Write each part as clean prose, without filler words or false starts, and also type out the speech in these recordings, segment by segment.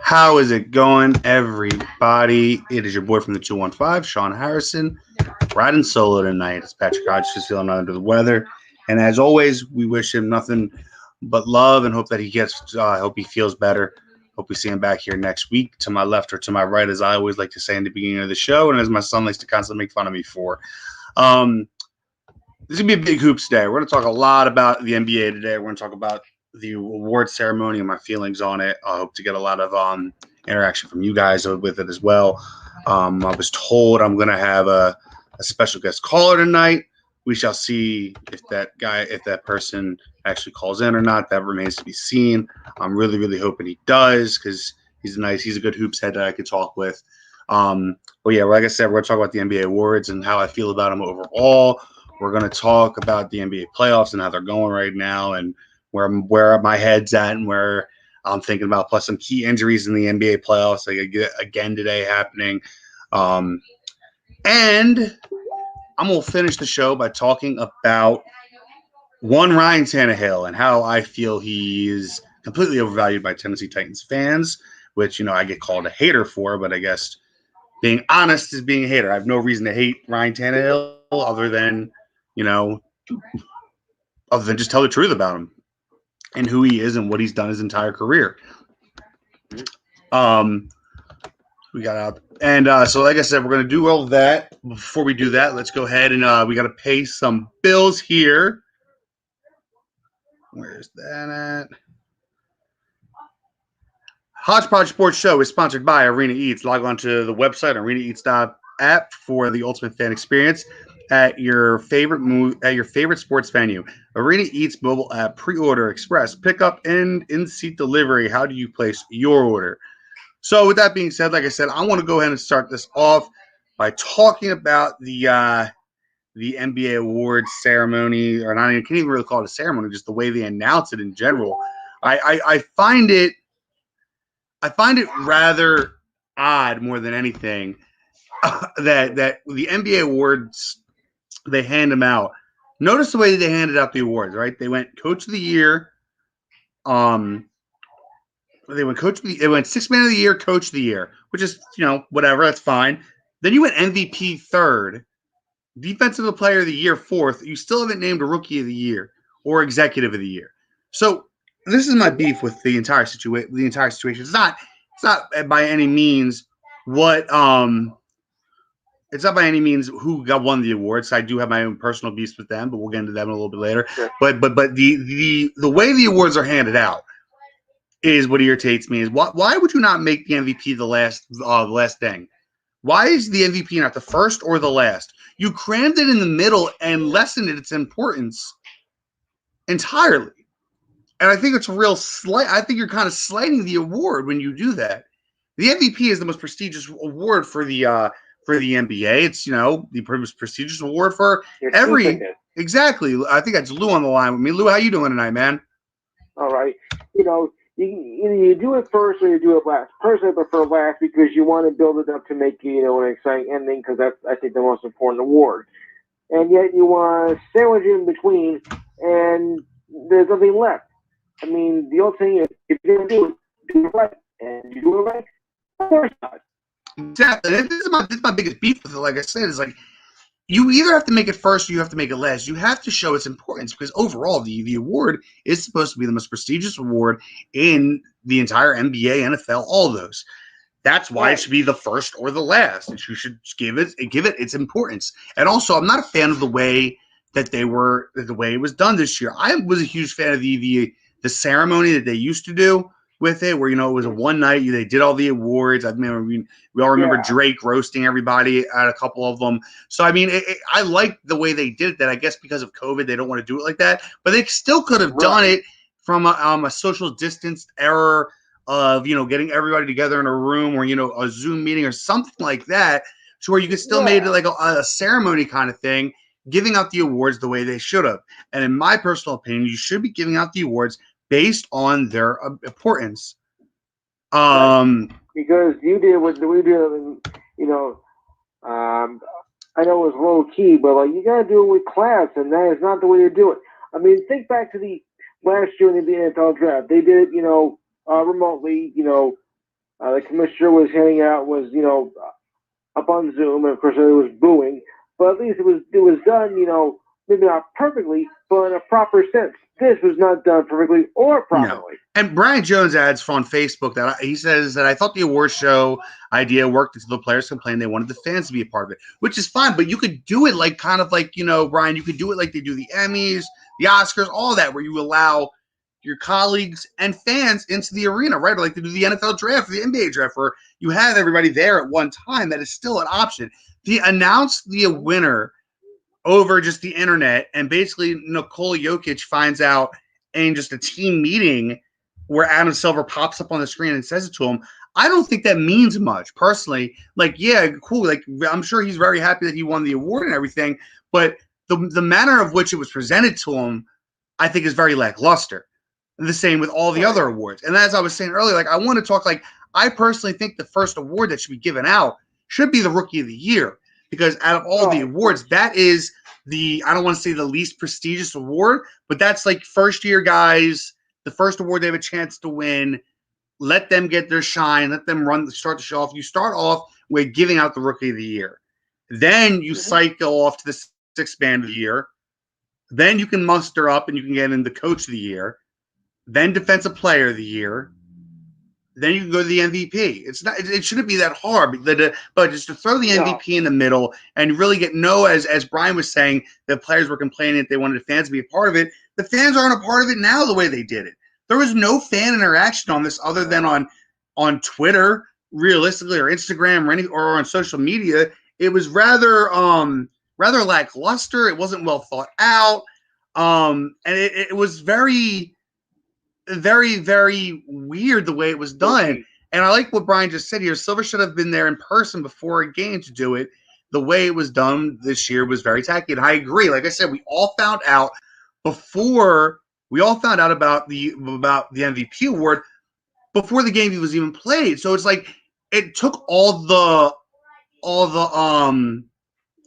How is it going, everybody? It is your boy from the 215, Sean Harrison, riding solo tonight. It's Patrick Hodge, just feeling under the weather. And as always, we wish him nothing but love and hope that he gets, hope he feels better. Hope we see him back here next week, to my left or to my right, as I always like to say in the beginning of the show, and as my son likes to constantly make fun of me for. This is going to be a big hoops day. We're going to talk a lot about the NBA today. We're going to talk about the award ceremony and my feelings on it. I hope to get a lot of interaction from you guys with it as well. I was told I'm going to have a special guest caller tonight. We shall see if that person actually calls in or not. That remains to be seen. I'm really, really hoping he does, because he's a good hoops head that I could talk with. But yeah, like I said, we're going to talk about the NBA awards and how I feel about them overall. We're going to talk about the NBA playoffs and how they're going right now, and where my head's at and where I'm thinking about, plus some key injuries in the NBA playoffs again today happening. And I'm going to finish the show by talking about Ryan Tannehill and how I feel he is completely overvalued by Tennessee Titans fans, which, I get called a hater for, but I guess being honest is being a hater. I have no reason to hate Ryan Tannehill other than just tell the truth about him and who he is and what he's done his entire career. We got out. And so, like I said, we're going to do all of that. Before we do that, let's go ahead and we got to pay some bills here. Where's that at? Hodge Podge Sports Show is sponsored by Arena Eats. Log on to the website, arenaeats.app, for the ultimate fan experience at your favorite sports venue. Arena Eats mobile app, pre-order, express, pickup, and in-seat delivery. How do you place your order? So with that being said, like I said, I want to go ahead and start this off by talking about the NBA awards ceremony, or not even, can't even really call it a ceremony, just the way they announce it in general. I find it rather odd, more than anything, that the NBA awards, they hand them out. Notice the way they handed out the awards, right? They went Coach of the Year. They went Sixth Man of the Year, Coach of the Year, which is, whatever, that's fine. Then you went MVP third, Defensive Player of the Year fourth. You still haven't named a Rookie of the Year or Executive of the Year. So this is my beef with the entire situation. It's not by any means it's not by any means who won the awards. I do have my own personal beefs with them, but we'll get into them a little bit later. Sure. But the way the awards are handed out is what irritates me. Is why would you not make the MVP the last thing? Why is the MVP not the first or the last? You crammed it in the middle and lessened its importance entirely. And I think it's I think you're kind of slighting the award when you do that. The MVP is the most prestigious award for the NBA. It's, the most prestigious award for every. Exactly. I think that's Lou on the line with me. Lou, how you doing tonight, man? All right. Either you do it first or you do it last. Personally, I prefer last because you want to build it up to make an exciting ending, because that's, I think, the most important award. And yet you want to sandwich it in between, and there's nothing left. I mean, the old thing is, if you're going to do it right, and you do it right, of course not. Exactly. This is my biggest beef with it. Like I said, is like, you either have to make it first or you have to make it last. You have to show its importance, because overall the award is supposed to be the most prestigious award in the entire NBA, NFL, all those. That's why it should be the first or the last. You should give it its importance. And also, I'm not a fan of the way it was done this year. I was a huge fan of the ceremony that they used to do with it, where, it was a one night. They did all the awards. I remember we all remember Drake roasting everybody at a couple of them. So I mean, I like the way they did that. I guess because of COVID, they don't want to do it like that, but they still could have done it from a social distance era of getting everybody together in a room, or a Zoom meeting or something like that, to where you could still made it like a ceremony kind of thing, giving out the awards the way they should have. And in my personal opinion, you should be giving out the awards based on their importance. Because you did what we did, I know it was low key, but you got to do it with class, and that is not the way to do it. I mean, think back to the last year in the NFL draft. They did it, remotely. The commissioner was handing out up on Zoom, and of course it was booing. But at least it was done, maybe not perfectly, but in a proper sense. This was not done perfectly or properly. No. And Brian Jones adds on Facebook that he says that I thought the award show idea worked until the players complained they wanted the fans to be a part of it, which is fine. But you could do it Brian, you could do it like they do the Emmys, the Oscars, all that, where you allow your colleagues and fans into the arena, right? Or like they do the NFL draft or the NBA draft, where you have everybody there at one time. That is still an option. The announce the winner over just the internet, and basically Nikola Jokic finds out in just a team meeting where Adam Silver pops up on the screen and says it to him. I don't think that means much personally. Like, yeah, cool. Like, I'm sure he's very happy that he won the award and everything, but the manner of which it was presented to him, I think, is very lackluster. The same with all the other awards. And as I was saying earlier, I want to talk, I personally think the first award that should be given out should be the Rookie of the Year, because out of all the awards, that is I don't want to say the least prestigious award, but that's first year guys, the first award they have a chance to win. Let them get their shine. Let them start the show off. You start off with giving out the Rookie of the Year. Then you cycle off to the Sixth Man of the Year. Then you can muster up and you can get in the Coach of the Year. Then Defensive Player of the Year. Then you can go to the MVP. It shouldn't be that hard, but just to throw the MVP in the middle and really get as Brian was saying, the players were complaining that they wanted the fans to be a part of it. The fans aren't a part of it now the way they did it. There was no fan interaction on this other than on Twitter, realistically, or Instagram, or on social media. It was rather lackluster. It wasn't well thought out, and it was very, very, very weird the way it was done. And I like what Brian just said here. Silver should have been there in person before a game to do it. The way it was done this year was very tacky. And I agree. Like I said, we all found out about the MVP award before the game was even played. So it's it took all the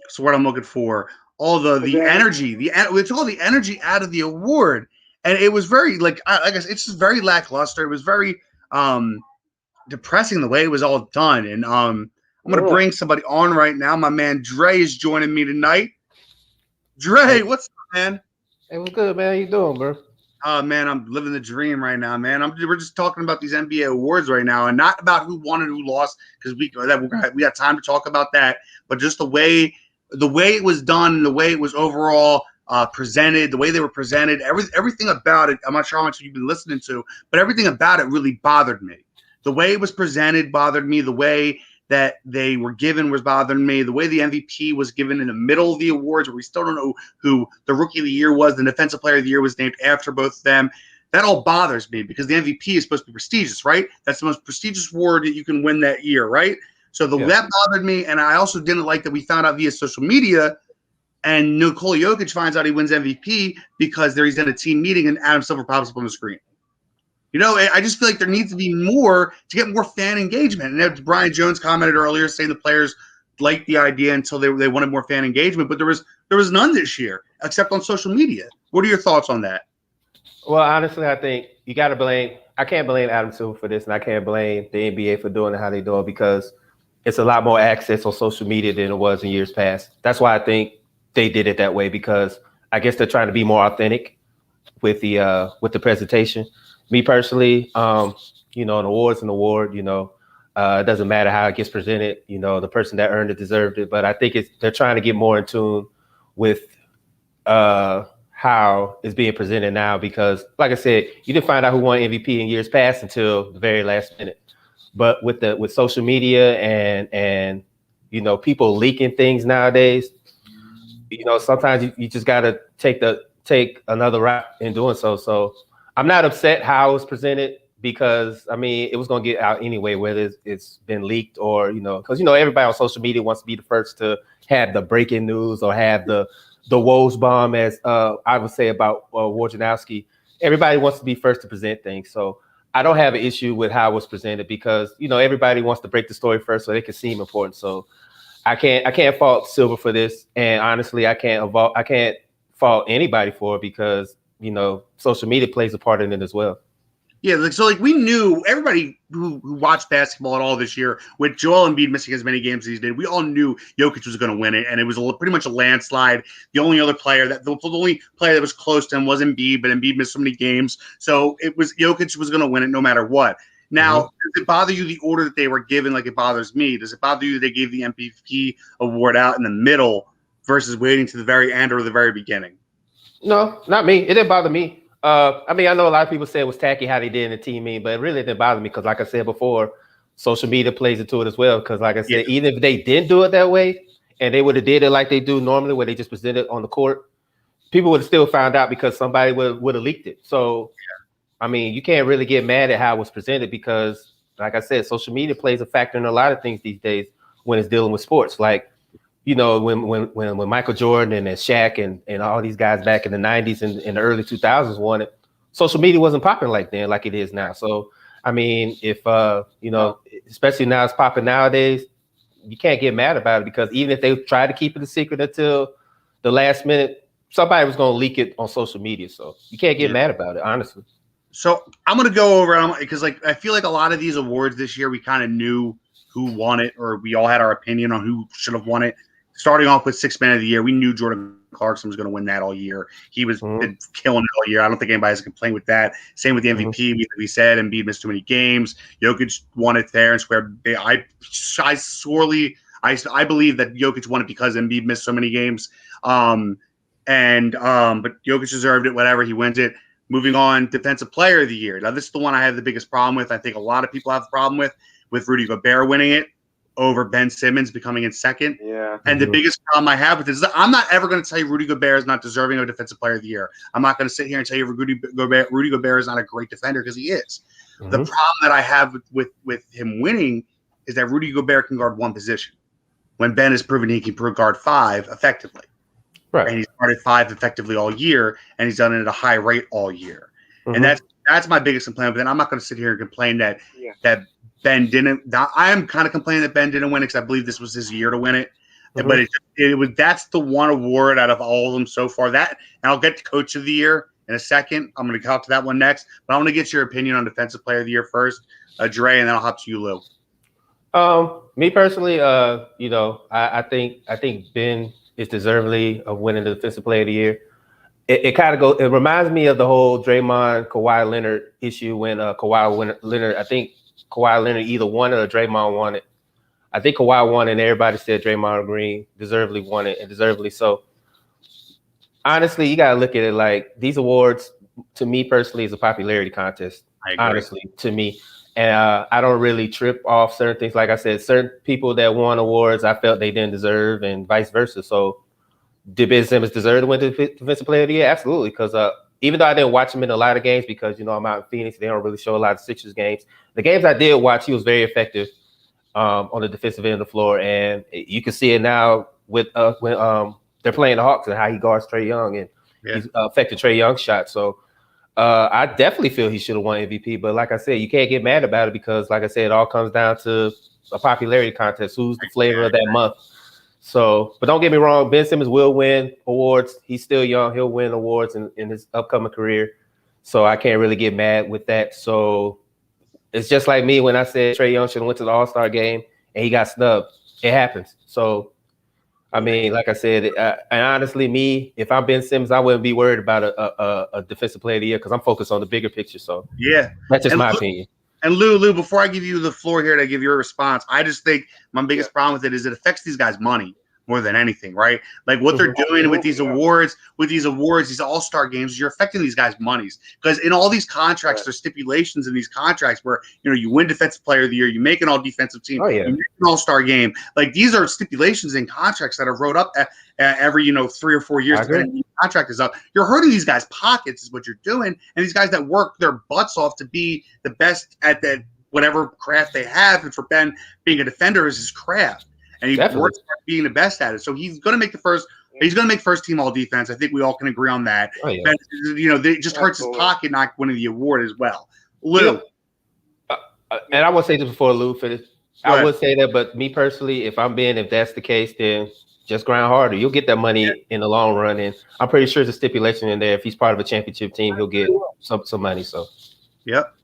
so what I'm looking for, all the energy, it took all the energy out of the award. And it was very, I guess, it's just very lackluster. It was very depressing the way it was all done. And I'm going to bring somebody on right now. My man Dre is joining me tonight. Dre, what's up, man? Hey, what's good, man? How you doing, bro? Man, I'm living the dream right now, man. We're just talking about these NBA awards right now, and not about who won and who lost, because we got time to talk about that. But just the way it was done, the way it was overall presented, the way they were presented, everything about it. I'm not sure how much you've been listening to, but everything about it really bothered me. The way it was presented bothered me. The way that they were given was bothering me. The way the MVP was given in the middle of the awards, where we still don't know who the Rookie of the Year was, the Defensive Player of the Year was named after both of them. That all bothers me, because the MVP is supposed to be prestigious, right? That's the most prestigious award that you can win that year, right? So that bothered me, and I also didn't like that we found out via social media. And Nikola Jokic finds out he wins MVP because he's in a team meeting and Adam Silver pops up on the screen. I just feel like there needs to be more to get more fan engagement. And Brian Jones commented earlier saying the players liked the idea until they wanted more fan engagement, but there was none this year except on social media. What are your thoughts on that? Well, honestly, I think you got to blame. I can't blame Adam Silver for this, and I can't blame the NBA for doing it how they do it, because it's a lot more access on social media than it was in years past. That's why I think they did it that way, because I guess they're trying to be more authentic with the presentation. Me personally, an award's an award. It doesn't matter how it gets presented. The person that earned it deserved it. But I think they're trying to get more in tune with how it's being presented now, because, like I said, you didn't find out who won MVP in years past until the very last minute. But with social media and people leaking things nowadays, sometimes you just got to take another route in doing so. So I'm not upset how it was presented, because it was going to get out anyway, whether it's been leaked or, because, everybody on social media wants to be the first to have the breaking news or have the woes bomb, as I would say about Wojnarowski. Everybody wants to be first to present things. So I don't have an issue with how it was presented, because, everybody wants to break the story first so they can seem important. So I can't fault Silver for this. And honestly, I can't fault anybody for it, because social media plays a part in it as well. Yeah, like we knew, everybody who watched basketball at all this year, with Joel Embiid missing as many games as he did, we all knew Jokic was going to win it, and it was pretty much a landslide. The only player that was close to him was Embiid, but Embiid missed so many games, so it was Jokic was going to win it no matter what. Now, does it bother you the order that they were given? Like it bothers me. Does it bother you that they gave the MVP award out in the middle versus waiting to the very end or the very beginning? No, not me. It didn't bother me. I know a lot of people say it was tacky how they did in the team meeting, but it really didn't bother me because, like I said before, social media plays into it as well. Because, like I said, even if they didn't do it that way and they would have did it like they do normally, where they just present it on the court, people would have still found out because somebody would have leaked it. So, you can't really get mad at how it was presented because, like I said, social media plays a factor in a lot of things these days when it's dealing with sports. Like, when Michael Jordan and Shaq and all these guys back in the 90s and in the early 2000s won it, social media wasn't popping like then like it is now. So, if, especially now it's popping nowadays, you can't get mad about it because even if they try to keep it a secret until the last minute, somebody was going to leak it on social media. So you can't get mad about it, honestly. So I'm going to go over because I feel like a lot of these awards this year, we kind of knew who won it, or we all had our opinion on who should have won it. Starting off with Sixth Man of the Year, we knew Jordan Clarkson was going to win that all year. He was been killing it all year. I don't think anybody has a complaint with that. Same with the MVP. We said Embiid missed too many games. Jokic won it fair and square. I believe that Jokic won it because Embiid missed so many games. But Jokic deserved it. Whatever, he wins it. Moving on, Defensive Player of the Year. Now, this is the one I have the biggest problem with. I think a lot of people have a problem with Rudy Gobert winning it over Ben Simmons becoming in second. Yeah. And the biggest problem I have with this is that I'm not ever going to tell you Rudy Gobert is not deserving of Defensive Player of the Year. I'm not going to sit here and tell you Rudy Gobert is not a great defender because he is. The problem that I have with him winning is that Rudy Gobert can guard one position when Ben has proven he can guard five effectively. Right. And he's guarded five effectively all year, and he's done it at a high rate all year. And that's my biggest complaint. But then I'm not going to sit here and complain that Ben didn't. I am kind of complaining that Ben didn't win it because I believe this was his year to win it. But that's the one award out of all of them so far. That, and I'll get to Coach of the Year in a second. I'm going to talk to that one next. But I want to get your opinion on Defensive Player of the Year first, Dre, and then I'll hop to you, Lou. Me personally, I think Ben is deservedly of winning the Defensive Player of the Year. It reminds me of the whole Draymond Kawhi Leonard issue when Kawhi Leonard, I think Kawhi Leonard either won it or Draymond won it. I think Kawhi won it, and everybody said Draymond Green deservedly won it, and deservedly so. Honestly, you got to look at it like these awards, to me personally, is a popularity contest. Honestly, to me. And I don't really trip off certain things. Like I said, certain people that won awards, I felt they didn't deserve, and vice versa. So did Ben Simmons deserve to win the Defensive Player of the Year? Absolutely, because even though I didn't watch him in a lot of games because, I'm out in Phoenix, they don't really show a lot of Sixers games. The games I did watch, he was very effective on the defensive end of the floor. And you can see it now with when they're playing the Hawks and how he guards Trae Young and he's affected Trae Young's shot. So I definitely feel he should have won MVP. But like I said, you can't get mad about it because, like I said, it all comes down to a popularity contest. Who's the flavor of that month? So, but don't get me wrong, Ben Simmons will win awards. He's still young. He'll win awards in his upcoming career. So I can't really get mad with that. So it's just like me when I said Trae Young should have went to the All-Star game and he got snubbed. It happens. So, like I said, and honestly, me, if I'm Ben Simmons, I wouldn't be worried about a Defensive Player of the Year because I'm focused on the bigger picture. So that's just my opinion. And Lou, before I give you the floor here to give your response, I just think my biggest problem with it is it affects these guys' money more than anything, right? Like what they're doing with these awards, these all-star games, you're affecting these guys' monies. Because in all these contracts, there's stipulations in these contracts where, you win Defensive Player of the Year, you make an all-defensive team, you make an all-star game. Like these are stipulations in contracts that are wrote up every, 3 or 4 years, depending on the contract is up. You're hurting these guys' pockets is what you're doing. And these guys that work their butts off to be the best at that whatever craft they have. And for Ben, being a defender is his craft. And he works at being the best at it. So he's going to make first team all defense. I think we all can agree on that. Ben, it just hurts his pocket not winning the award as well. Lou. And I will say this before Lou finishes. I would say that, but me personally, if that's the case, then just grind harder. You'll get that money in the long run, and I'm pretty sure there's a stipulation in there. If he's part of a championship team, he'll get some money. So, yep.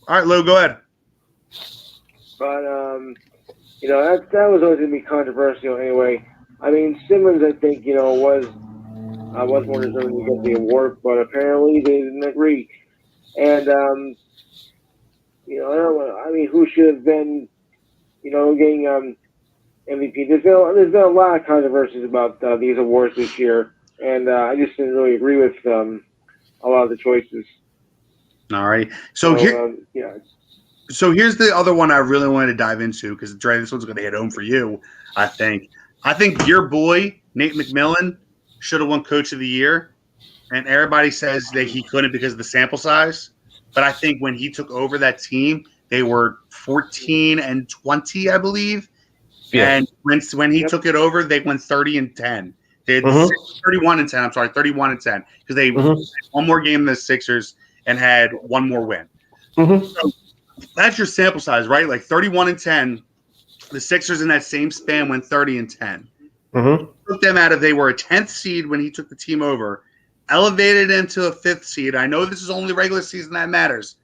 All right, Lou, go ahead. But that was always going to be controversial anyway. I mean, Simmons, I think, was more deserving to get the award, but apparently they didn't agree. And who should have been, getting MVP? There's been a lot of controversies about these awards this year, and I just didn't really agree with a lot of the choices. All right. So here's the other one I really wanted to dive into, because Dre, this one's going to hit home for you. I think your boy Nate McMillan should have won Coach of the Year, and everybody says that he couldn't because of the sample size. But I think when he took over that team, they were 14-20, I believe. Yeah. And when he took it over, they went 30-10. They had 31-10. I'm sorry, 31-10, because they had one more game than the Sixers and had one more win. So that's your sample size, right? Like 31-10. The Sixers in that same span went 30-10. Took them out of, they were a 10th seed when he took the team over, elevated them to a 5th seed. I know this is only regular season that matters.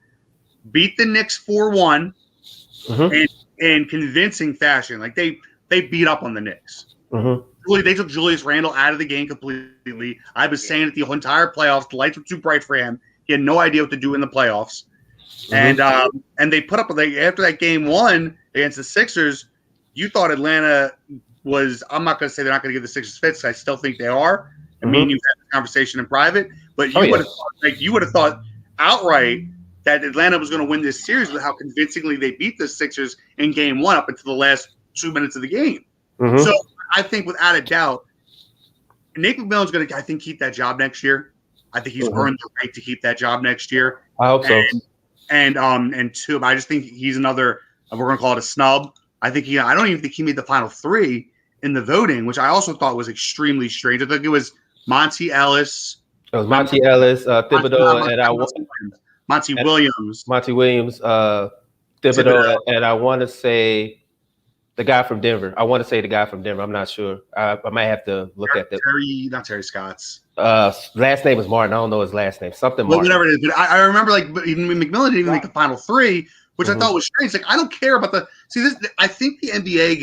Beat the Knicks 4-1 in convincing fashion. Like they beat up on the Knicks. They took Julius Randle out of the game completely. I was saying it the entire playoffs. The lights were too bright for him. He had no idea what to do in the playoffs. And they put up after that game 1 against the Sixers. You thought Atlanta was, I'm not going to say they're not going to give the Sixers fits. I still think they are. I mean, you've had the conversation in private, but you would have thought outright that Atlanta was going to win this series with how convincingly they beat the Sixers in game 1 up until the last 2 minutes of the game. So I think without a doubt, Nate McMillan's going to, I think, keep that job next year. I think he's earned the right to keep that job next year. I hope so. And two, I just think he's another, we're going to call it a snub. I don't even think he made the final 3 in the voting, which I also thought was extremely strange. I think it was Monty Ellis. It was Monty Ellis, Thibodeau, and Monty Williams. Monty Williams, Thibodeau, and I want to say the guy from Denver. I'm not sure. I might have to look at that. Not Terry Scott's. Last name is Martin. I don't know his last name. Something Martin. Whatever it is. But I remember, even McMillan didn't even make the final 3, which I thought was strange. Like, I don't care about this. I think the NBA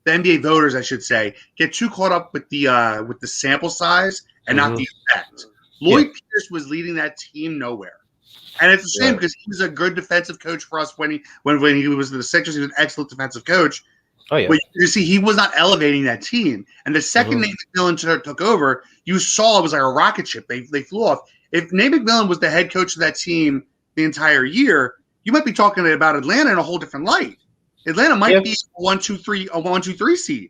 the NBA voters, I should say, get too caught up with the sample size and not the effect. Lloyd Pierce was leading that team nowhere. And it's a shame because he was a good defensive coach for us when he was in the Sixers. He was an excellent defensive coach. Oh, yeah. But you see, he was not elevating that team. And the second Nate McMillan took over, you saw it was like a rocket ship. They flew off. If Nate McMillan was the head coach of that team the entire year, you might be talking about Atlanta in a whole different light. Atlanta might be a 1-2-3 seed.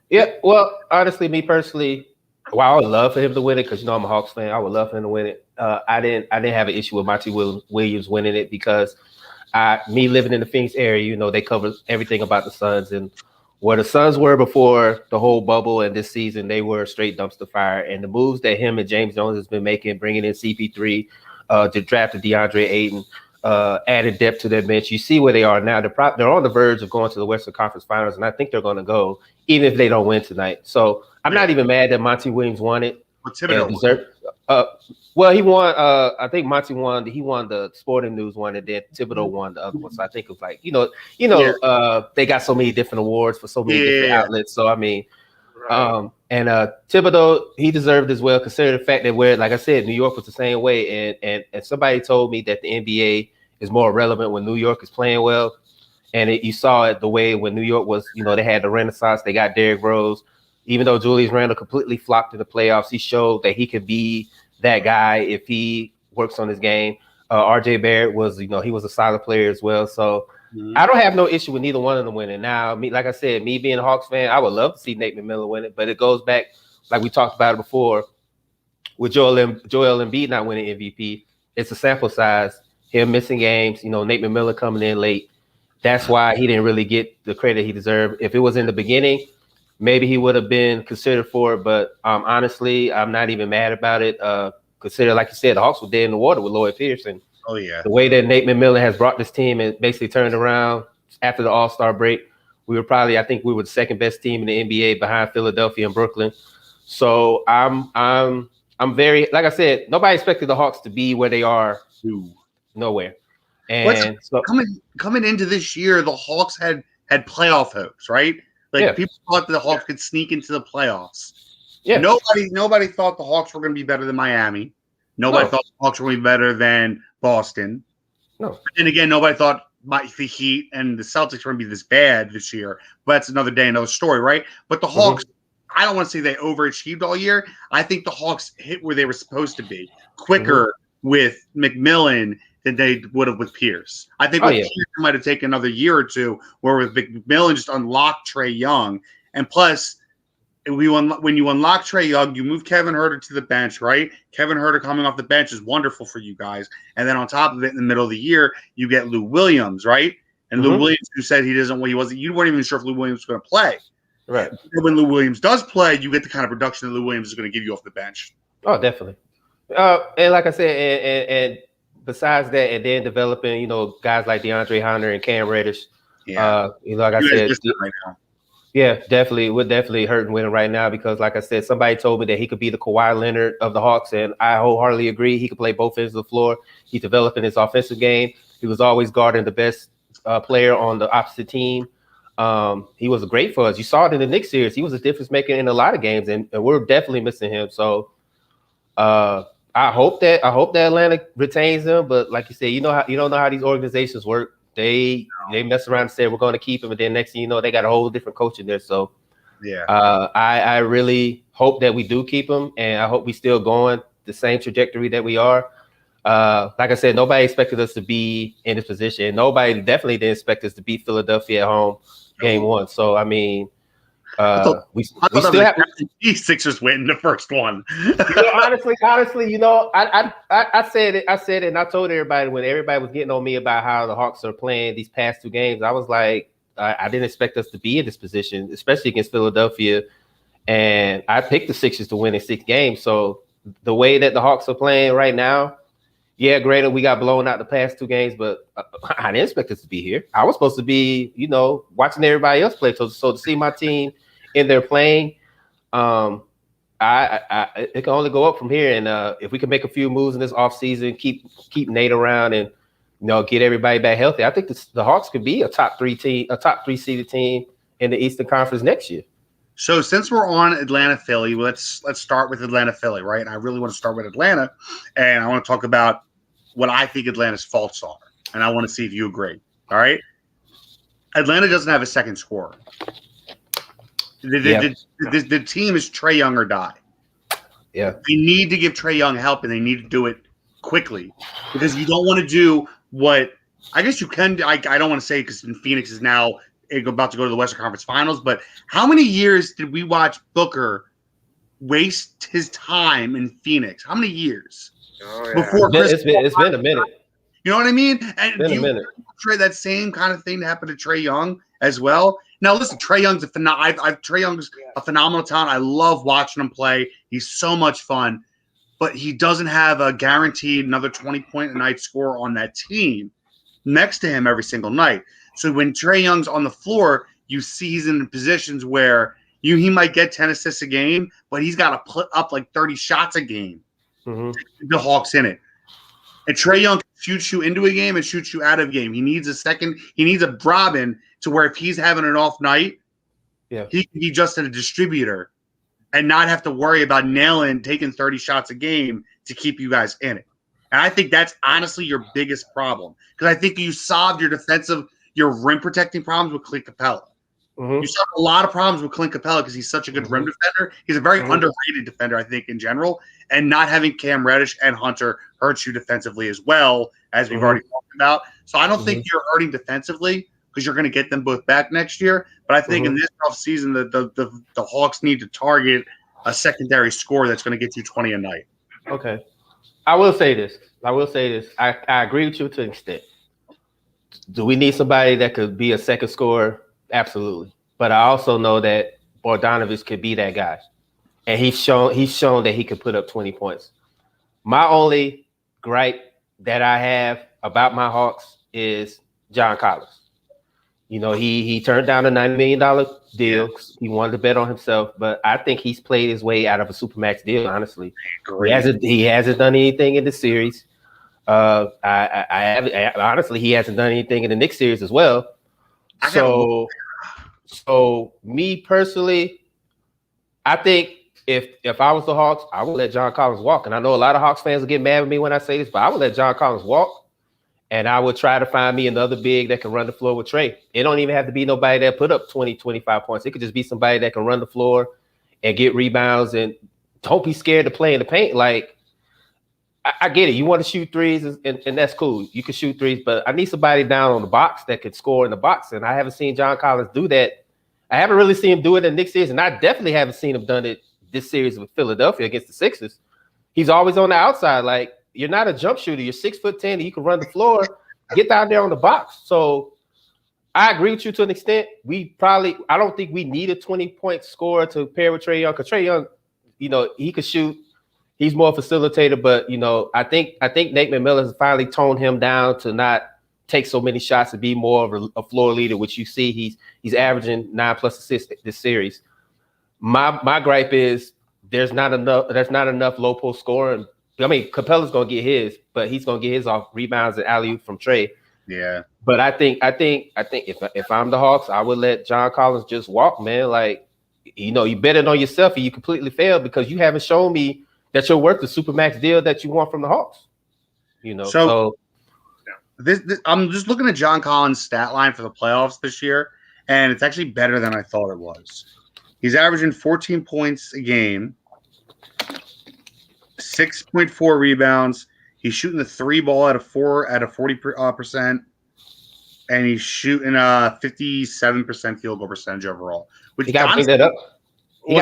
Yeah, well, honestly, me personally, I would love for him to win it because I'm a Hawks fan. I would love for him to win it. I didn't have an issue with Monty Williams winning it because me living in the Phoenix area, they cover everything about the Suns, and where the Suns were before the whole bubble and this season, they were straight dumpster fire. And the moves that him and James Jones has been making, bringing in CP3, to draft DeAndre Ayton, added depth to their bench. You see where they are now. They're on the verge of going to the Western Conference Finals, and I think they're going to go, even if they don't win tonight. So I'm not even mad that Monty Williams won it. Well, he won. I think Monty won. He won the Sporting News one, and then Thibodeau won the other one. So I think it was like, they got so many different awards for so many different outlets. So I mean, and Thibodeau, he deserved as well, considering the fact that like I said, New York was the same way, and somebody told me that the NBA is more relevant when New York is playing well, and you saw it the way when New York was, they had the Renaissance, they got Derrick Rose. Even though Julius Randle completely flopped in the playoffs, he showed that he could be that guy if he works on his game. RJ Barrett was, he was a solid player as well. So I don't have no issue with neither one of them winning. Now, like I said, me being a Hawks fan, I would love to see Nate McMillan win it, but it goes back, like we talked about it before, with Joel Embiid not winning MVP. It's a sample size. Him missing games, Nate McMillan coming in late. That's why he didn't really get the credit he deserved. If it was in the beginning, maybe he would have been considered for it, but honestly, I'm not even mad about it. Consider, like you said, the Hawks were dead in the water with Lloyd Pierce. The way that Nate McMillan has brought this team and basically turned around after the All-Star break I think we were the second best team in the NBA behind Philadelphia and Brooklyn. So I'm very, like I said, nobody expected the Hawks to be where they are. Nowhere. And so coming into this year, the Hawks had playoff hopes, right? Like people thought that the Hawks could sneak into the playoffs. Yeah. Nobody thought the Hawks were going to be better than Miami. Nobody thought the Hawks were going to be better than Boston. No. And again, nobody thought the Heat and the Celtics were going to be this bad this year. But that's another day, another story, right? But the Hawks, I don't want to say they overachieved all year. I think the Hawks hit where they were supposed to be quicker with McMillan than they would have with Pierce. I think with Pierce, it might have taken another year or two, where with McMillan just unlocked Trae Young. And plus, when you unlock Trae Young, you move Kevin Huerter to the bench, right? Kevin Huerter coming off the bench is wonderful for you guys. And then on top of it, in the middle of the year, you get Lou Williams, right? And Lou Williams, who said you weren't even sure if Lou Williams was going to play. Right. When Lou Williams does play, you get the kind of production that Lou Williams is going to give you off the bench. Oh, definitely. And like I said, and besides that, and then developing, guys like DeAndre Hunter and Cam Reddish. Yeah. Like I said, right now. Yeah, definitely. We're definitely hurting with him right now because, like I said, somebody told me that he could be the Kawhi Leonard of the Hawks, and I wholeheartedly agree. He could play both ends of the floor. He's developing his offensive game. He was always guarding the best player on the opposite team. He was great for us. You saw it in the Knicks series. He was a difference maker in a lot of games, and we're definitely missing him. So I hope that Atlanta retains him. But like you said, you don't know how these organizations work. They mess around and say we're going to keep him, and then next thing you know, they got a whole different coach in there. So I really hope that we do keep him, and I hope we still going the same trajectory that we are. Like I said, nobody expected us to be in this position. Nobody definitely didn't expect us to beat Philadelphia at home game one. So I mean, we still have the Sixers win the first one. Honestly, I said it, and I told everybody when everybody was getting on me about how the Hawks are playing these past two games. I was like, I didn't expect us to be in this position, especially against Philadelphia. And I picked the Sixers to win in 6 games. So the way that the Hawks are playing right now, granted, we got blown out the past 2 games, but I didn't expect us to be here. I was supposed to be, watching everybody else play. So to see my team in there playing, it can only go up from here. And if we can make a few moves in this offseason, keep Nate around, and get everybody back healthy, I think the Hawks could be a top 3 seeded team in the Eastern Conference next year. So since we're on Atlanta, Philly, let's start with Atlanta, Philly, right? And I really want to start with Atlanta, and I want to talk about what I think Atlanta's faults are, and I want to see if you agree. All right, Atlanta doesn't have a second scorer. The team is Trae Young or die. Yeah, they need to give Trae Young help, and they need to do it quickly because you don't want to do what I guess you can. I don't want to say because Phoenix is now about to go to the Western Conference Finals, but how many years did we watch Booker waste his time in Phoenix? How many years? Before it's been a minute. You know what I mean? And been a minute. Trey, that same kind of thing to happen to Trae Young as well. Now, listen, Trae Young's Trae Young's a phenomenal talent. I love watching him play. He's so much fun, but he doesn't have a guaranteed another 20-point a night score on that team next to him every single night. So when Trae Young's on the floor, you see he's in positions where he might get 10 assists a game, but he's got to put up like 30 shots a game. The Hawks in it. And Trae Young can shoot you into a game and shoot you out of a game. He needs a Robin to where if he's having an off night, he can be just a distributor and not have to worry about taking 30 shots a game to keep you guys in it. And I think that's honestly your biggest problem because I think you solved your rim protecting problems with Clint Capella. You solved a lot of problems with Clint Capella because he's such a good rim defender. He's a very underrated defender, I think, in general. And not having Cam Reddish and Hunter hurts you defensively as well, as we've already talked about. So I don't think you're hurting defensively because you're going to get them both back next year. But I think in this offseason, the Hawks need to target a secondary scorer that's going to get you 20 a night. Okay. I will say this. I agree with you to an extent. Do we need somebody that could be a second scorer? Absolutely. But I also know that Bogdanovich could be that guy. And he's shown that he could put up 20 points. My only gripe that I have about my Hawks is John Collins. he turned down a $90 million deal. Yeah. He wanted to bet on himself, but I think he's played his way out of a supermax deal. Honestly, he hasn't done anything in the series. Honestly, he hasn't done anything in the Knicks series as well. So me personally, I think if I was the Hawks, I would let John Collins walk. And I know a lot of Hawks fans will get mad at me when I say this, but I would let John Collins walk. And I would try to find me another big that can run the floor with Trey. It don't even have to be nobody that put up 20, 25 points. It could just be somebody that can run the floor and get rebounds and don't be scared to play in the paint. Like, I get it. You want to shoot threes, and that's cool. You can shoot threes, but I need somebody down on the box that can score in the box. And I haven't seen John Collins do that. I haven't really seen him do it in the Knicks series, and I definitely haven't seen him done it this series with Philadelphia against the Sixers. He's always on the outside. Like, you're not a jump shooter. You're 6'10", and you can run the floor, get down there on the box. So I agree with you to an extent. I don't think we need a 20-point scorer to pair with Trae Young, because Trae Young, he could shoot. He's more facilitator, but I think Nate McMillan has finally toned him down to not take so many shots and be more of a floor leader, which you see he's averaging 9+ assists this series. My gripe is there's not enough low post scoring. I mean, Capella's gonna get his, but he's gonna get his off rebounds and alley-oop from Trey. Yeah. But I think if I'm the Hawks, I would let John Collins just walk, man. Like, you bet it on yourself and you completely failed because you haven't shown me that you're worth the supermax deal that you want from the Hawks. So this I'm just looking at John Collins' stat line for the playoffs this year, and it's actually better than I thought it was. He's averaging 14 points a game, 6.4 rebounds. He's shooting the 3 ball at a 40%, and he's shooting a 57% field goal percentage overall. Which he got to bring that up. He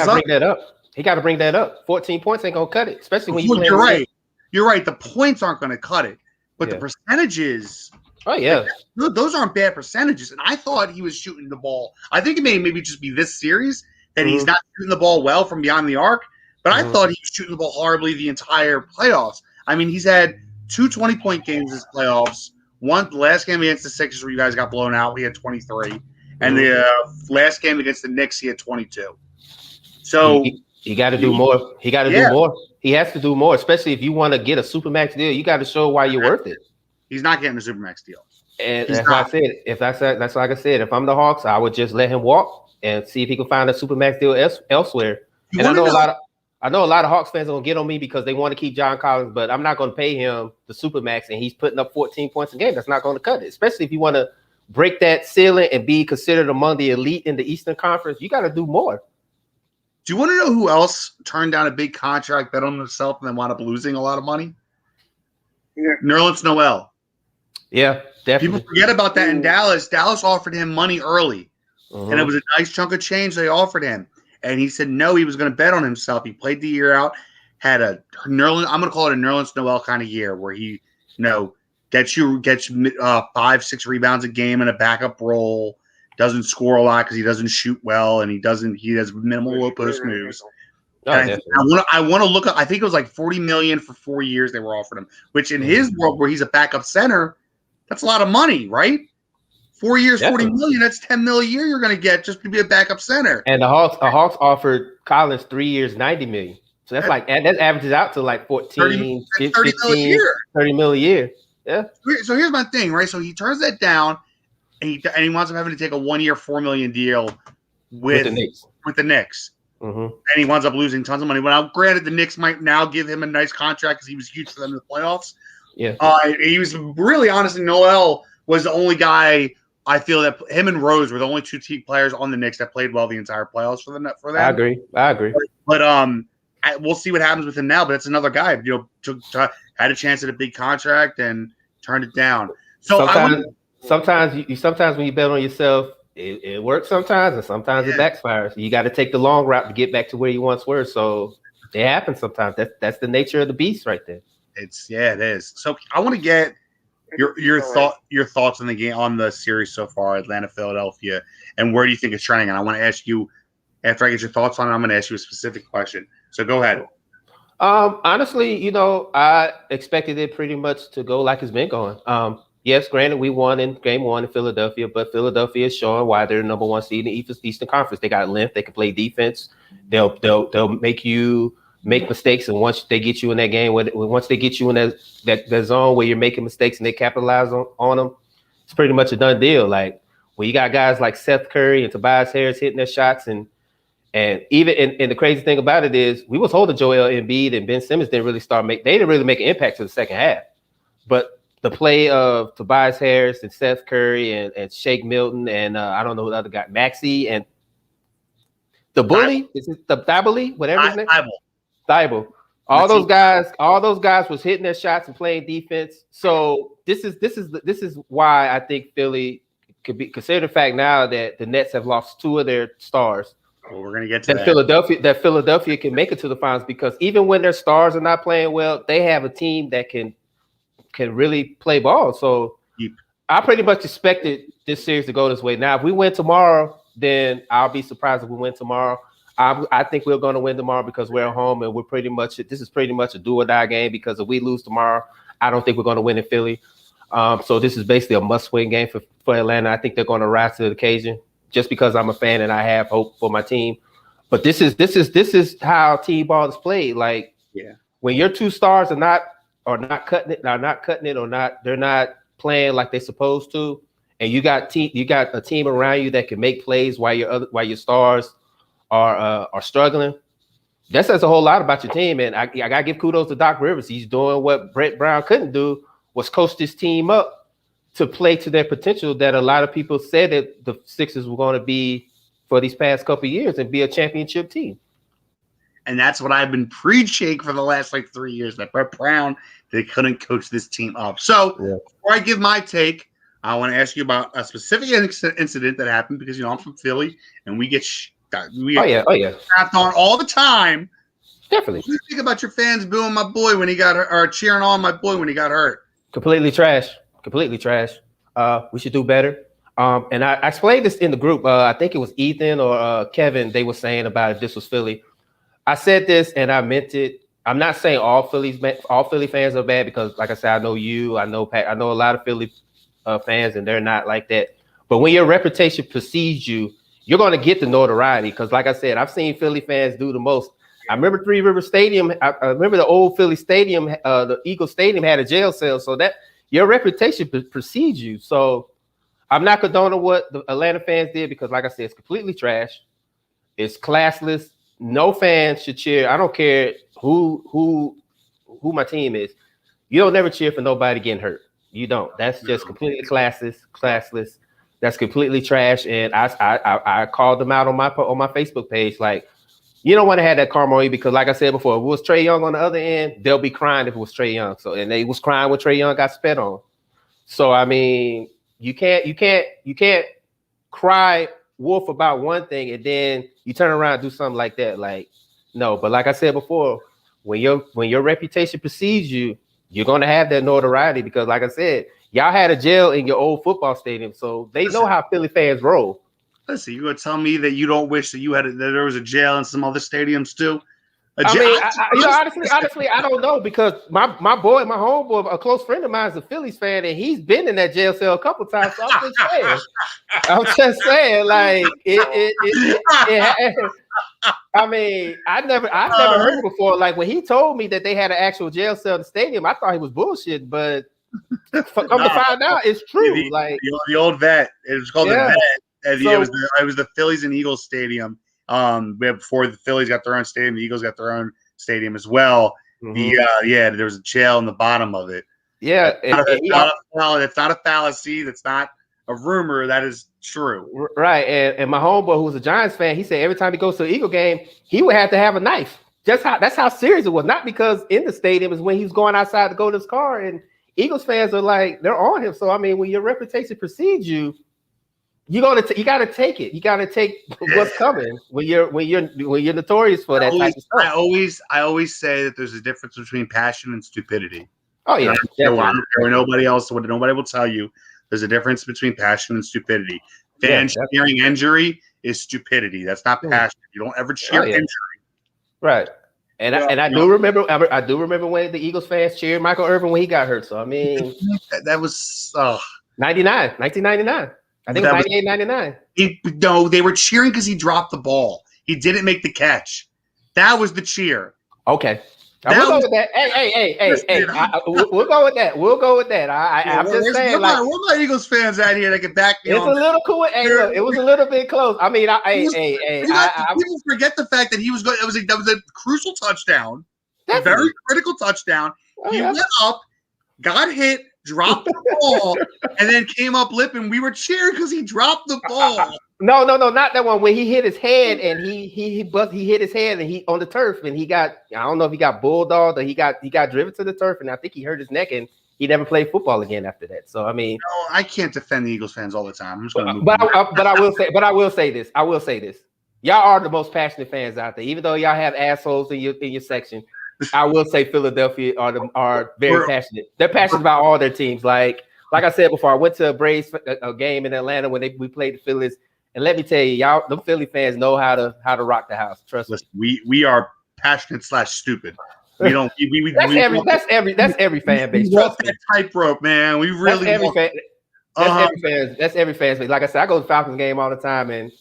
got to bring that up. 14 points ain't gonna cut it, especially when you. You're right. You're right. The points aren't going to cut it, but the percentages. Oh yeah, those aren't bad percentages. And I thought he was shooting the ball. I think it may maybe just be this series that he's not shooting the ball well from beyond the arc. But I thought he was shooting the ball horribly the entire playoffs. I mean, he's had 2 20-point games this playoffs. The last game against the Sixers where you guys got blown out, he had 23. And the last game against the Knicks, he had 22. So he got to do more. He got to do more. He has to do more, especially if you want to get a supermax deal. You got to show why you're worth it. He's not getting a supermax deal. And that's like I said, if I'm the Hawks, I would just let him walk and see if he can find a supermax deal elsewhere. And I know a lot of Hawks fans are gonna get on me because they want to keep John Collins, but I'm not gonna pay him the supermax, and he's putting up 14 points a game. That's not gonna cut it, especially if you want to break that ceiling and be considered among the elite in the Eastern Conference. You got to do more. Do you want to know who else turned down a big contract, bet on himself, and then wound up losing a lot of money? Yeah. Nerlens Noel. Yeah, definitely. People forget about that in Dallas. Dallas offered him money early, and it was a nice chunk of change they offered him. And he said no, he was going to bet on himself. He played the year out, had a Nerlens. I'm going to call it a Nerlens Noel kind of year where he, gets 5-6 rebounds a game in a backup role. Doesn't score a lot because he doesn't shoot well, and he has minimal low post moves. I want to look up. I think it was like $40 million for 4 years they were offering him, which in his world where he's a backup center, that's a lot of money, right? 4 years, $40 million. That's $10 million a year you're going to get just to be a backup center. And the Hawks offered Collins 3 years, $90 million. So that's that averages out to like 14, 15, 30 million a year. Yeah. So here's my thing, right? So he turns that down, and he winds up having to take a 1 year, $4 million deal with the Knicks. Mm-hmm. And he winds up losing tons of money. Well, granted, the Knicks might now give him a nice contract because he was huge for them in the playoffs. Yeah. He was really, honestly, Noel was the only guy. I feel that him and Rose were the only two team players on the Knicks that played well the entire playoffs for them. I agree. But we'll see what happens with him now. But it's another guy, had a chance at a big contract and turned it down. So sometimes when you bet on yourself, it works sometimes, and sometimes it backfires. You got to take the long route to get back to where you once were. So it happens sometimes. That's the nature of the beast, right there. It is. So I want to get your thoughts on the game, on the series so far, Atlanta, Philadelphia, and where do you think it's trending? And I want to ask you, after I get your thoughts on it, I'm going to ask you a specific question. So go ahead. Honestly, I expected it pretty much to go like it's been going. yes, granted, we won in game 1 in Philadelphia, but Philadelphia is showing why they're the number 1 seed in the Eastern Conference. They got length. They can play defense. They'll make you make mistakes, and once they get you in that game, once they get you in that zone where you're making mistakes and they capitalize on them, it's pretty much a done deal. Like when you got guys like Seth Curry and Tobias Harris hitting their shots, and even and the crazy thing about it is we was holding Joel Embiid and Ben Simmons didn't really make an impact to the second half, but the play of Tobias Harris and Seth Curry and Shake Milton and I don't know who the other guy, Maxey and the bully, is it the Thibault, whatever his name? Thibault. All those guys was hitting their shots and playing defense. So this is why I think Philly could be considered the fact now that the Nets have lost 2 of their stars. Well, we're gonna get to that. Philadelphia can make it to the finals because even when their stars are not playing well, they have a team that can really play ball. So I pretty much expected this series to go this way. Now, if we win tomorrow, then I'll be surprised if we win tomorrow. I think we're going to win tomorrow because we're at home and this is pretty much a do or die game because if we lose tomorrow, I don't think we're going to win in Philly. So this is basically a must-win game for Atlanta. I think they're going to rise to the occasion just because I'm a fan and I have hope for my team. But this is how team ball is played. Like when your 2 stars are not cutting it, they're not playing like they're supposed to, and you got a team around you that can make plays while your stars are struggling. That says a whole lot about your team, and I gotta give kudos to Doc Rivers. He's doing what Brett Brown couldn't do, was coach this team up to play to their potential that a lot of people said that the Sixers were going to be for these past couple of years and be a championship team. And that's what I've been preaching for the last 3 years, that Brett Brown, they couldn't coach this team up. So before I give my take, I want to ask you about a specific incident that happened because, I'm from Philly and we get strapped on all the time. Definitely. What do you think about your fans booing my boy when he got hurt, or cheering on my boy when he got hurt? Completely trash. We should do better. And I explained this in the group. I think it was Ethan or Kevin. They were saying about if this was Philly. I said this and I meant it. I'm not saying all Philly fans are bad because, like I said, I know you, I know Pat, I know a lot of Philly fans, and they're not like that. But when your reputation precedes you, you're going to get the notoriety. Because, like I said, I've seen Philly fans do the most. I remember Three River Stadium. I remember the old Philly Stadium. The Eagle Stadium had a jail cell, so that your reputation precedes you. So I'm not condoning what the Atlanta fans did because, like I said, it's completely trash. It's classless. No fan should cheer. I don't care who my team is. You don't never cheer for nobody getting hurt. You don't. That's just completely classless. That's completely trash. And I called them out on my Facebook page. Like, you don't want to have that karma on you because, like I said before, if it was Trae Young on the other end, they'll be crying if it was Trae Young. So, and they was crying when Trae Young got spit on. So I mean, you can't cry wolf about one thing and then you turn around and do something like that. Like, no. But like I said before, when your reputation precedes you, you're gonna have that notoriety because, like I said, y'all had a jail in your old football stadium, so they know how Philly fans roll. Listen, you gonna tell me that you don't wish that that there was a jail in some other stadiums too? Honestly, I don't know because my homeboy, a close friend of mine is a Phillies fan, and he's been in that jail cell a couple times. So I'm just saying, like I mean, I've never heard it before. Like when he told me that they had an actual jail cell in the stadium, I thought he was bullshit, but come to find out, it's true. The old vet. It was called the vet. And it was the Phillies and Eagles stadium. Before the Phillies got their own stadium, the Eagles got their own stadium as well. Mm-hmm. There was a jail in the bottom of it. Yeah, it's not a fallacy. That's not a rumor. That is true. Right. And my homeboy, who was a Giants fan, he said every time he goes to an Eagle game, he would have to have a knife. That's how serious it was. Not because in the stadium is when he was going outside to go to his car, and Eagles fans are like they're on him. So I mean, when your reputation precedes you, you gotta take it. You gotta take what's coming when you're notorious for that type of stuff. I always say that there's a difference between passion and stupidity. Oh yeah, nobody will tell you. There's a difference between passion and stupidity. Fans cheering injury is stupidity. That's not passion. You don't ever cheer injury. Right. And I do remember when the Eagles fans cheered Michael Irvin when he got hurt. So I mean, that was 1999. I think it was 98, 99. No, they were cheering because he dropped the ball. He didn't make the catch. That was the cheer. Okay. We'll go with that. Hey. We'll go with that. We'll go with that. I'm just saying, where my Eagles fans out here that can back me it's on a little cool. Hey, look, it was a little bit close. I mean, people forget the fact that he was going. That was a crucial touchdown, a very critical touchdown. He went up, got hit, dropped the ball, and then came up limping. We were cheering because he dropped the ball. No, not that one. When he hit his head and he hit his head and he on the turf and he got, I don't know if he got bulldogged or he got driven to the turf and I think he hurt his neck and he never played football again after that. So I mean, no, I can't defend the Eagles fans all the time. I'm just going to move. But I will say this. Y'all are the most passionate fans out there. Even though y'all have assholes in your section, I will say Philadelphia are very passionate. They're passionate about all their teams. Like I said before, I went to a Braves game in Atlanta when we played the Phillies. And let me tell you, y'all, the Philly fans know how to rock the house. Trust me. We are passionate / stupid. We don't. That's every fan base. We walk that tightrope, man. We really. That's every fan base. Like I said, I go to Falcons game all the time, and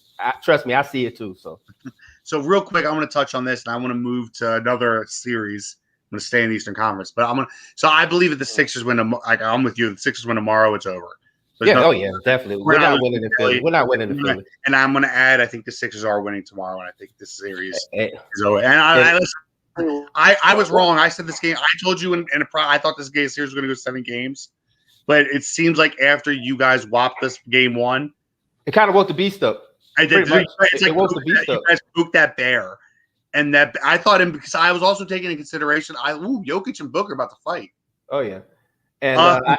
trust me, I see it too. So real quick, I want to touch on this, and I want to move to another series. I'm going to stay in the Eastern Conference, but So I believe that the Sixers win. I'm with you. The Sixers win tomorrow. It's over. Definitely. We're not winning in Philly. We're not winning in Philly. And I'm going to add, I think the Sixers are winning tomorrow, and I think this series is over. And I was wrong. I said this game. I told you I thought this series was going to go 7 games, but it seems like after you guys whopped this game 1, it kind of woke the beast up. It woke the beast up. You guys spooked that bear, and that I thought him because I was also taking into consideration. Jokic and Booker about to fight. Oh yeah, and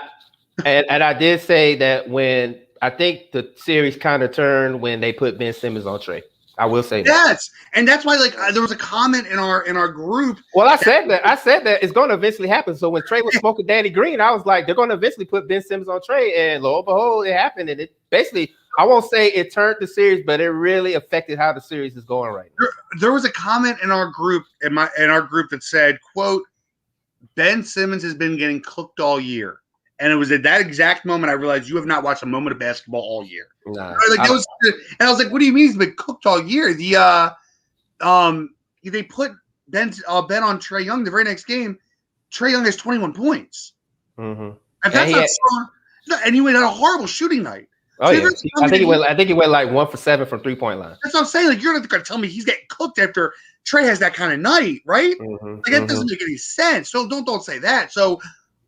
And I did say that when I think the series kind of turned when they put Ben Simmons on Trey. I will say that. Yes, and that's why there was a comment in our group. Well, I said that it's going to eventually happen. So when Trey was smoking Danny Green, I was like, they're going to eventually put Ben Simmons on Trey, and lo and behold, it happened. And it basically, I won't say it turned the series, but it really affected how the series is going right now. There was a comment in our group that said, "quote Ben Simmons has been getting cooked all year." And it was at that exact moment I realized you have not watched a moment of basketball all year. Nah, and I was like, "What do you mean he's been cooked all year?" They put Ben on Trae Young the very next game. Trae Young has 21 points. Mm-hmm. And that's and he had a horrible shooting night. Oh yeah, I think he went like 1 for 7 from 3-point line. That's what I'm saying. Like you're not going to tell me he's getting cooked after Trae has that kind of night, right? Mm-hmm. Like that doesn't make any sense. So don't say that. So.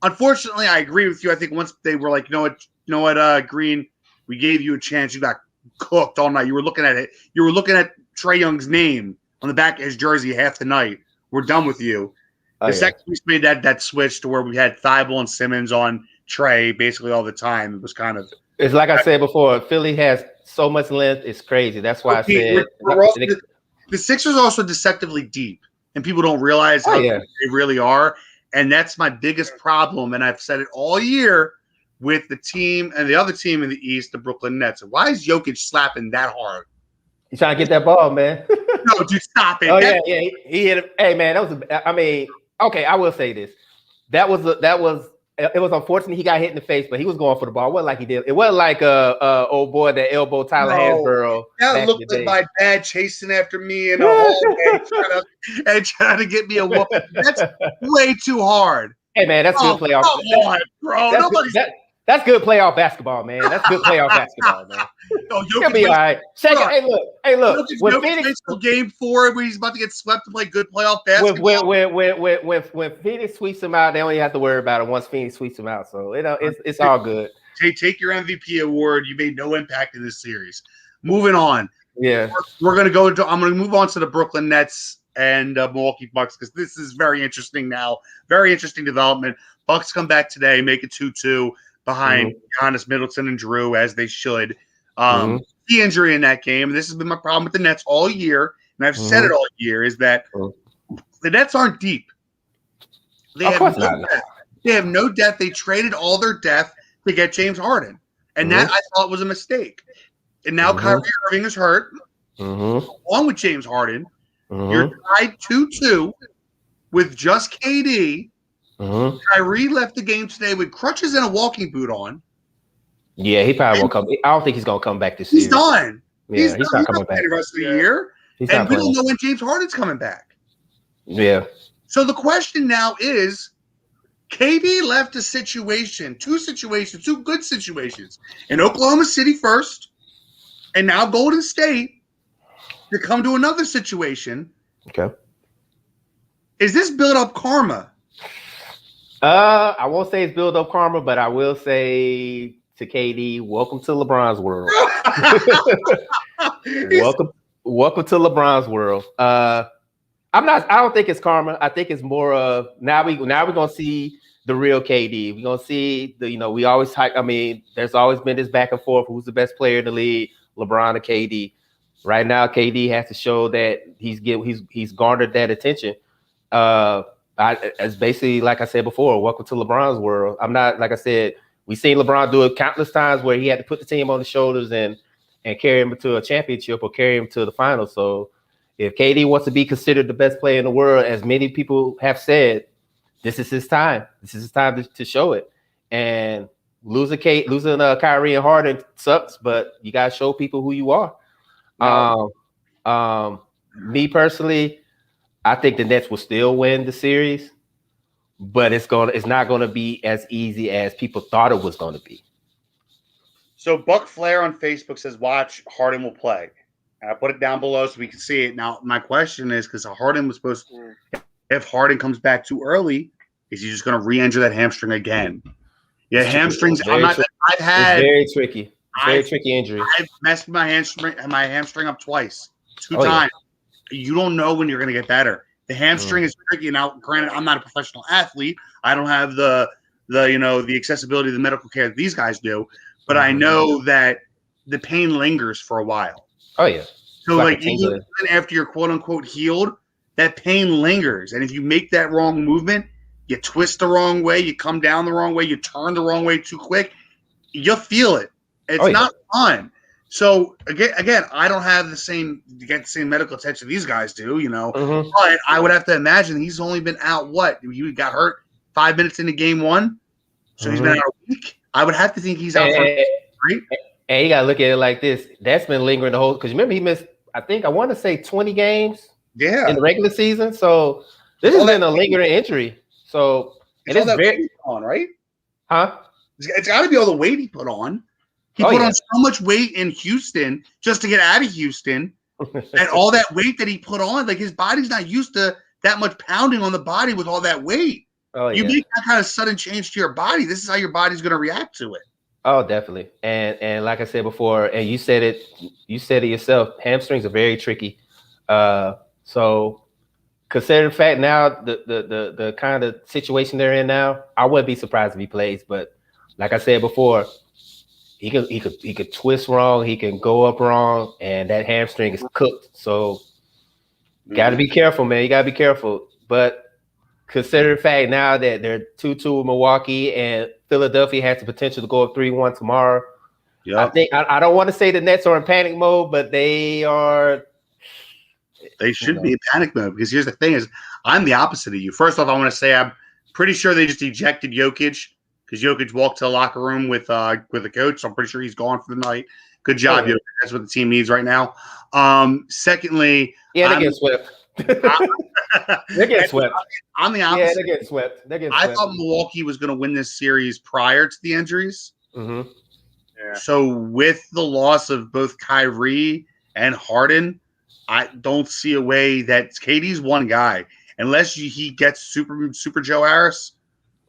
Unfortunately, I agree with you. I think once they were like, you know what, Green, we gave you a chance. You got cooked all night. You were looking at it. You were looking at Trae Young's name on the back of his jersey half the night. We're done with you. The second we made that switch to where we had Thibault and Simmons on Trae basically all the time. It was kind of. It's like I said before. Philly has so much length. It's crazy. That's why I said the Sixers are also deceptively deep, and people don't realize how deep they really are. And that's my biggest problem, and I've said it all year with the team and the other team in the East, the Brooklyn Nets. Why is Jokic slapping that hard? He's trying to get that ball, man. No, dude, stop it. Oh yeah, he hit it. Hey, man, okay, I will say this. It was unfortunate he got hit in the face, but he was going for the ball. It wasn't like he did. It wasn't like old boy that elbowed Tyler Hansborough. That looked like my dad chasing after me in a hallway trying to get me a whoop. That's way too hard. Hey man, that's good playoff. Come on, bro. That's good playoff basketball, man. That's good playoff basketball, man. He'll be all right. Hey, look. When Phoenix game 4, where he's about to get swept to play good playoff basketball. When Phoenix sweeps him out, they only have to worry about it once Phoenix sweeps him out. So it's all good. Take your MVP award. You made no impact in this series. Moving on. Yeah, we're gonna go into. I'm gonna move on to the Brooklyn Nets and Milwaukee Bucks because this is very interesting now. Very interesting development. Bucks come back today, make it 2-2 behind Giannis, Middleton, and Drew as they should. The injury in that game, and this has been my problem with the Nets all year, and I've said it all year, is that the Nets aren't deep. They have no depth. They traded all their depth to get James Harden, and that I thought was a mistake. And now Kyrie Irving is hurt, along with James Harden. You're tied 2-2 with just KD. Kyrie left the game today with crutches and a walking boot on. Yeah, he probably won't come. I don't think he's gonna come back this season. He's done. Yeah, he's not coming back the rest of the year. And we don't know when James Harden's coming back. Yeah. So the question now is, KD left a situation, two good situations in Oklahoma City first, and now Golden State to come to another situation. Okay. Is this build up karma? I won't say it's build up karma, but I will say to KD, welcome to LeBron's world. welcome to LeBron's world. I don't think it's karma. I think it's more of now we're gonna see the real KD. We're gonna see we always there's always been this back and forth who's the best player in the league, LeBron or KD. Right now, KD has to show that he's garnered that attention. It's basically like I said before, welcome to LeBron's world. I'm not, like I said, we've seen LeBron do it countless times where he had to put the team on his shoulders and carry him to a championship or carry him to the final. So if KD wants to be considered the best player in the world, as many people have said, this is his time. This is his time to show it. And losing Kyrie and Harden sucks, but you gotta show people who you are. Me personally, I think the Nets will still win the series, but it's not gonna be as easy as people thought it was gonna be. So Buck Flair on Facebook says, "Watch, Harden will play." And I put it down below so we can see it. Now, my question is, because Harden was supposed to, if Harden comes back too early, is he just going to re-injure that hamstring again? Yeah, hamstrings. It's very tricky. Very tricky injury. I've messed my hamstring up twice, two times. Yeah. You don't know when you're going to get better. The hamstring is tricky. Now, granted, I'm not a professional athlete. I don't have the accessibility of the medical care that these guys do, but I know that the pain lingers for a while. Oh yeah. So even after you're quote unquote healed, that pain lingers. And if you make that wrong movement, you twist the wrong way, you come down the wrong way, you turn the wrong way too quick, you'll feel it. It's not fun. So again, I don't have the same medical attention these guys do, But I would have to imagine he's only been out he got hurt 5 minutes into game one. So he's been out a week. I would have to think he's out for right? And you gotta look at it like this. That's been lingering the whole because remember he missed, I want to say 20 games in the regular season. So this has been a lingering injury. So it's all that weight he put on, right? Huh? It's gotta be all the weight he put on. He put on so much weight in Houston just to get out of Houston. And all that weight that he put on, like his body's not used to that much pounding on the body with all that weight. You make that kind of sudden change to your body. This is how your body's gonna react to it. Oh, definitely. And like I said before, and you said it yourself, hamstrings are very tricky. So consider the fact now the kind of situation they're in now, I wouldn't be surprised if he plays, but like I said before, he could twist wrong, he can go up wrong, and that hamstring is cooked. So you gotta be careful, man. You gotta be careful. But consider the fact now that they're 2-2 with Milwaukee and Philadelphia has the potential to go up 3-1 tomorrow. Yeah, I think I don't want to say the Nets are in panic mode, but they are. They should be in panic mode because here's the thing: is I'm the opposite of you. First off, I want to say I'm pretty sure they just ejected Jokic because Jokic walked to the locker room with the coach. So I'm pretty sure he's gone for the night. Good job, Jokic. That's what the team needs right now. Secondly, they get swept. They get swept. I'm the opposite. Yeah, they get swept. I thought Milwaukee was going to win this series prior to the injuries. Mm-hmm. Yeah. So with the loss of both Kyrie and Harden, I don't see a way that KD's one guy. Unless he gets super Joe Harris,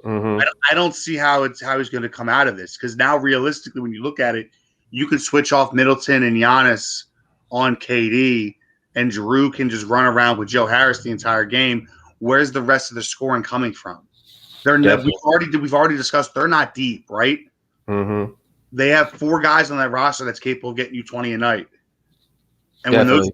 I don't see how he's going to come out of this. Because now, realistically, when you look at it, you could switch off Middleton and Giannis on KD, and Drew can just run around with Joe Harris the entire game. Where's the rest of the scoring coming from? We've already discussed they're not deep, right? Mm-hmm. They have 4 guys on that roster that's capable of getting you 20 a night. And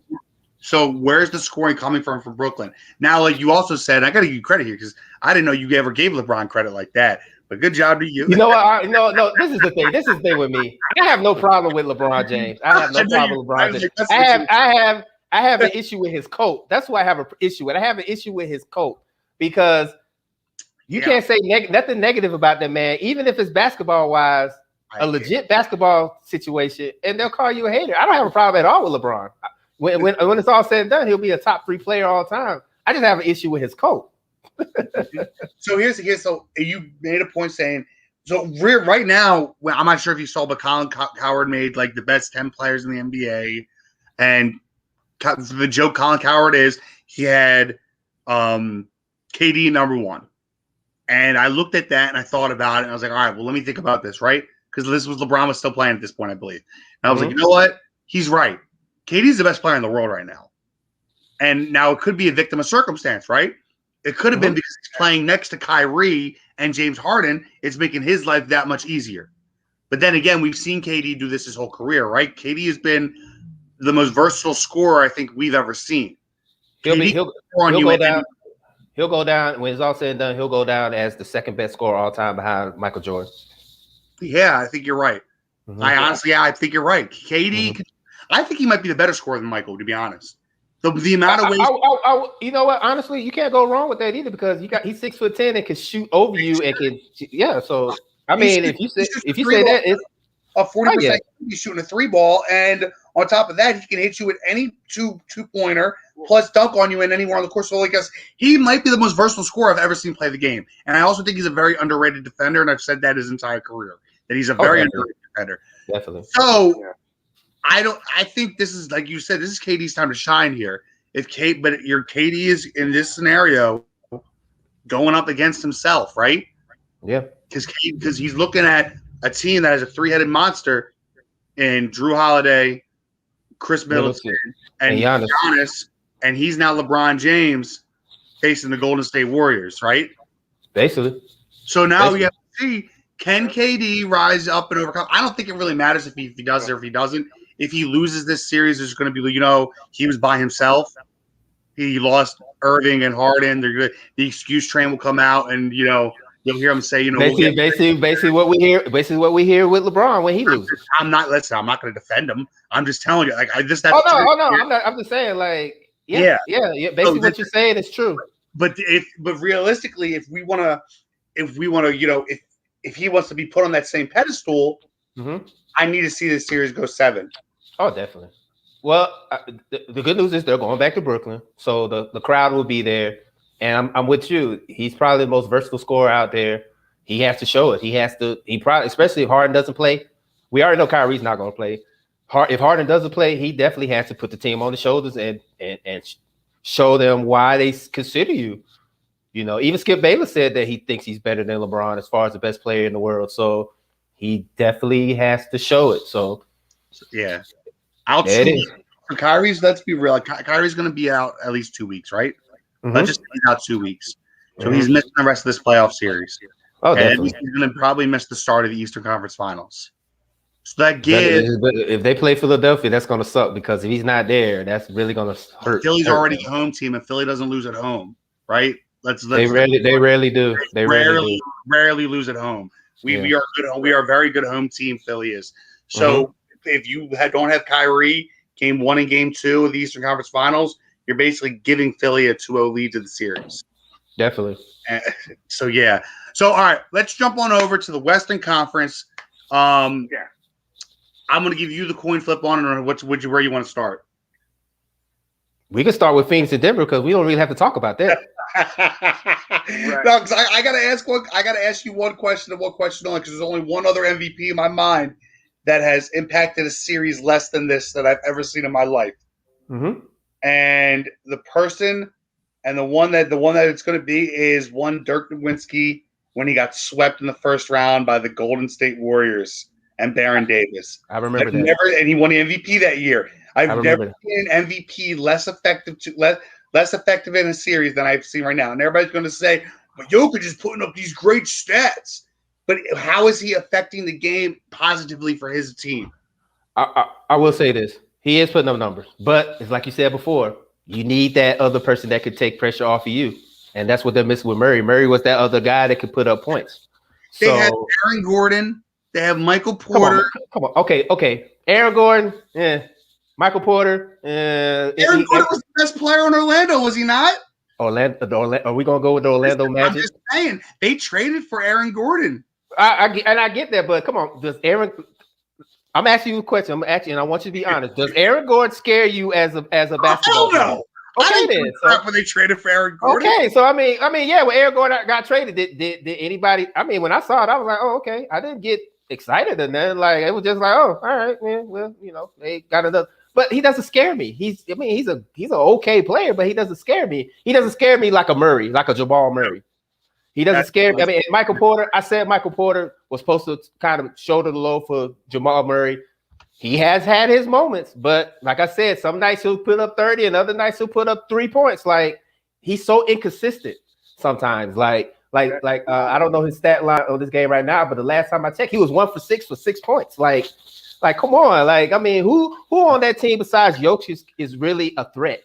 so where's the scoring coming from Brooklyn? Now, like you also said, I got to give you credit here because I didn't know you ever gave LeBron credit like that. But good job to you. You know what? No. This is the thing. This is the thing with me. I have no problem with LeBron James. I have no problem with LeBron James. I have an issue with his coat. That's why I have an issue with. I have an issue with his coat. because you can't say nothing negative about that man, even if it's basketball wise, a legit basketball situation, and they'll call you a hater. I don't have a problem at all with LeBron. When it's all said and done, he'll be a top 3 player all time. I just have an issue with his coat. So so you made a point saying, so right now, I'm not sure if you saw, but Colin Cowherd made like the best 10 players in the NBA, and the joke Colin Cowherd is he had KD number 1. And I looked at that and I thought about it and I was like, all right, well, let me think about this, right? Because this was LeBron was still playing at this point, I believe. And I was like, you know what? He's right. KD's the best player in the world right now. And now it could be a victim of circumstance, right? It could have been because he's playing next to Kyrie and James Harden. It's making his life that much easier. But then again, we've seen KD do this his whole career, right? KD has been the most versatile scorer I think we've ever seen. He'll go down. He'll go down when it's all said and done. He'll go down as the second best scorer all time behind Michael Jordan. Yeah, I think you're right. I think you're right. KD, I think he might be the better scorer than Michael, to be honest. The amount of ways, you know what? Honestly, you can't go wrong with that either because he's 6'10" and can shoot over you and can So I mean, if you say that, it's a 40%, he's shooting a 3 ball, and on top of that, he can hit you with any two-pointer plus dunk on you in anywhere on the court. So I guess he might be the most versatile scorer I've ever seen play the game. And I also think he's a very underrated defender, and I've said that his entire career, that he's a very underrated defender. Definitely. So I think this is, like you said, this is KD's time to shine here. But your KD is in this scenario going up against himself, right? Yeah. Because he's looking at a team that has a 3-headed monster in Drew Holiday, Chris Middleton, and Giannis, and he's now LeBron James facing the Golden State Warriors, right? Basically. So now we have to see, can KD rise up and overcome? I don't think it really matters if he does or if he doesn't. If he loses this series, there's going to be, he was by himself. He lost Irving and Harden. They're good. The excuse train will come out, and you'll hear him say, basically what we hear with LeBron when he loses. I'm not going to defend him. I'm just telling you, like I'm just saying, like, yeah. Basically, what you're saying is true. But realistically, if he wants to be put on that same pedestal, I need to see this series go 7. Oh, definitely. Well, the good news is they're going back to Brooklyn, so the crowd will be there. And I'm with you. He's probably the most versatile scorer out there. He has to show it. Especially if Harden doesn't play. We already know Kyrie's not going to play. If Harden doesn't play, he definitely has to put the team on the shoulders and show them why they consider you. Even Skip Bayless said that he thinks he's better than LeBron as far as the best player in the world. So he definitely has to show it. So yeah, Kyrie's. Let's be real. Kyrie's going to be out at least 2 weeks, right? Let's just he's out 2 weeks. So he's missing the rest of this playoff series. Oh, definitely. He's going to probably miss the start of the Eastern Conference Finals. So that gives. If they play Philadelphia, that's going to suck because if he's not there, that's really going to hurt. Philly's already a home team, and Philly doesn't lose at home, right? They rarely do. They rarely lose at home. We are good. We are a very good home team. Philly is. So if you don't have Kyrie, game 1 and game 2 of the Eastern Conference Finals, you're basically giving Philly a 2-0 lead to the series. Definitely. So all right, let's jump on over to the Western Conference. I'm going to give you the coin flip on it. Where you want to start? We can start with Phoenix and Denver because we don't really have to talk about that. Right. No, because I got to ask one. I got to ask you one question and one question only because there's only one other MVP in my mind that has impacted a series less than this that I've ever seen in my life. And the person and the one that it's going to be is one Dirk Nowitzki when he got swept in the first round by the Golden State Warriors and Baron Davis. I remember that. And he won the MVP that year. I've never seen an MVP less effective in a series than I've seen right now. And everybody's going to say, but Jokic is putting up these great stats. But how is he affecting the game positively for his team? I will say this. He is putting up numbers. But it's like you said before, you need that other person that could take pressure off of you. And that's what they're missing with Murray. Murray was that other guy that could put up points. They have Aaron Gordon. They have Michael Porter. Come on. Okay. Aaron Gordon. Yeah. Michael Porter. Aaron Gordon was the best player in Orlando, was he not? Are we gonna go with the Orlando Magic? I'm just saying they traded for Aaron Gordon. I get that, but come on, does Aaron? I'm asking you a question. I'm asking, and I want you to be honest. Does Aaron Gordon scare you as a basketball player? No. Okay, then. So, when they traded for Aaron Gordon. Okay, so I mean, yeah, when Aaron Gordon got traded, did anybody? I mean, when I saw it, I was like, oh, okay. I didn't get excited and then like it was just like, oh, all right, man. Well, they got another. But he doesn't scare me. He's an okay player, but he doesn't scare me. He doesn't scare me like a Murray, like a Jamal Murray. He doesn't scare me. I mean, Michael Porter. I said Michael Porter was supposed to kind of shoulder the load for Jamal Murray. He has had his moments, but like I said, some nights he'll put up 30 and other nights he'll put up 3 points. Like he's so inconsistent sometimes. Like I don't know his stat line on this game right now, but the last time I checked, he was 1 for 6 for 6 points. Like come on. Like, I mean, who on that team besides Jokic is really a threat?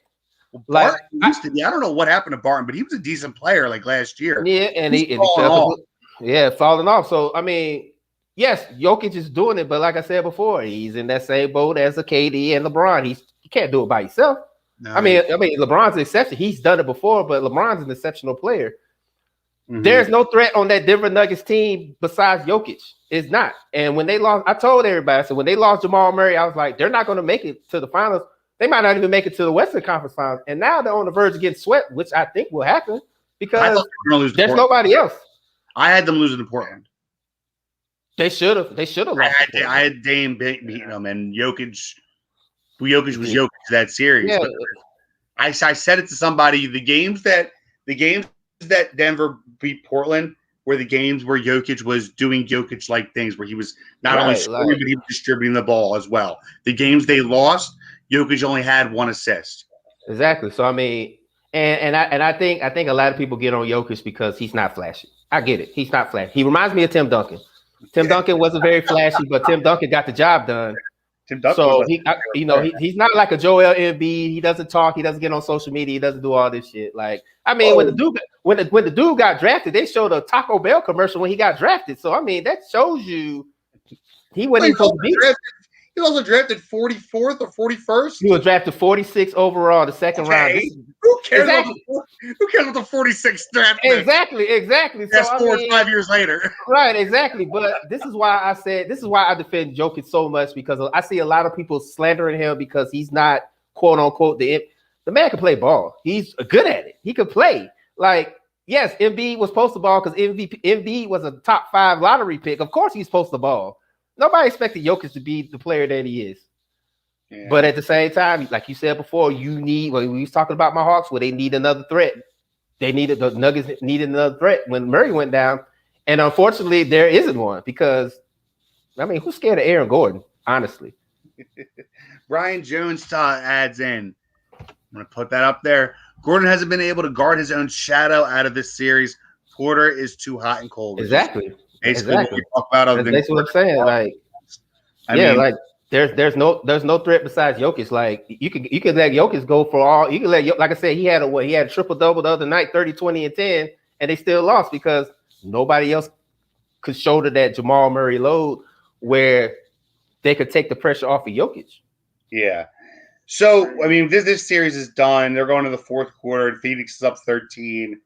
Like used to be. I don't know what happened to Barton, but he was a decent player like last year. Yeah, and he falling off. So I mean, yes, Jokic is doing it, but like I said before, he's in that same boat as a KD and LeBron. He can't do it by himself. No, I mean, LeBron's an exception. He's done it before, but LeBron's an exceptional player. Mm-hmm. There's no threat on that Denver Nuggets team besides Jokic. It's not. And when they lost, I told everybody, so when they lost Jamal Murray, I was like, they're not going to make it to the finals. They might not even make it to the Western Conference Finals. And now they're on the verge of getting swept, which I think will happen because there's nobody else. I had them losing to Portland. They should have. Lost. I had Dame beating them, and Jokic was Jokic that series. Yeah. I said it to somebody. The games that Denver beat Portland were the games where Jokic was doing Jokic-like things, where he was not only scoring, but he was distributing the ball as well. The games they lost, Jokic only had 1 assist. Exactly. So I mean, and I think a lot of people get on Jokic because he's not flashy. I get it. He's not flashy. He reminds me of Tim Duncan. Tim Duncan wasn't very flashy, but Tim Duncan got the job done. Tim Duncan. So he's not like a Joel Embiid. He doesn't talk. He doesn't get on social media. He doesn't do all this shit. Like, I mean, when the dude got drafted, they showed a Taco Bell commercial when he got drafted. So I mean, that shows you he wasn't even supposed to be. He was also drafted 44th or 41st. He was drafted 46 overall, the second round. Who cares about the 46th draft? Exactly. That's so, 4 or 5 years later. Right, exactly. But this is why I defend Jokic so much, because I see a lot of people slandering him because he's not, quote unquote, the man can play ball. He's good at it. He could play. Like, yes, Embiid was supposed to ball because Embiid was a top 5 lottery pick. Of course he's supposed to ball. Nobody expected Jokic to be the player that he is. Yeah. But at the same time, like you said before, we was talking about my Hawks, where they need another threat. The Nuggets needed another threat when Murray went down. And unfortunately, there isn't one because, I mean, who's scared of Aaron Gordon, honestly? Brian Jones adds in. I'm going to put that up there. Gordon hasn't been able to guard his own shadow out of this series. Porter is too hot and cold. Exactly. Basically, what we talk about. That's what I'm saying. Like, I mean, like there's no threat besides Jokic. Like you can let Jokic go for all. You can let, like I said, he had a triple double the other night, 30, 20, and 10, and they still lost because nobody else could shoulder that Jamal Murray load where they could take the pressure off of Jokic. Yeah. So I mean, this series is done. They're going to the 4th quarter. Phoenix is up 13.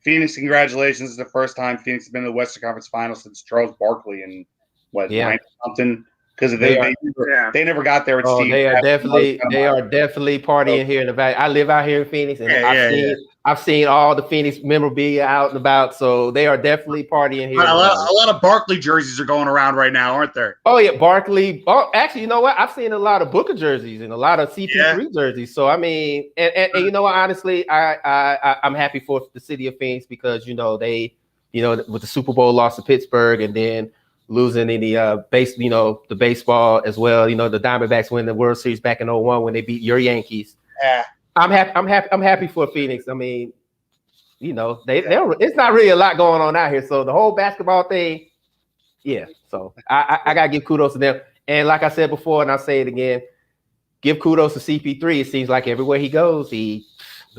Phoenix, congratulations. This is the first time Phoenix has been in the Western Conference Finals since Charles Barkley in 9-something. Because they never got there with Steve. They are definitely partying here in the Valley. I live out here in Phoenix, and I've seen all the Phoenix memorabilia out and about. So they are definitely partying here. A lot of Barkley jerseys are going around right now, aren't there? Oh yeah, Barkley. Oh, actually, you know what? I've seen a lot of Booker jerseys and a lot of CP3 jerseys. So I mean, and you know what? Honestly, I'm happy for the city of Phoenix because they with the Super Bowl loss to Pittsburgh and then losing in the the baseball as well. The Diamondbacks win the World Series back in 2001 when they beat your Yankees. Yeah. I'm happy for Phoenix. I mean, it's not really a lot going on out here. So the whole basketball thing, yeah. So I gotta give kudos to them. And like I said before, and I'll say it again, give kudos to CP3. It seems like everywhere he goes, the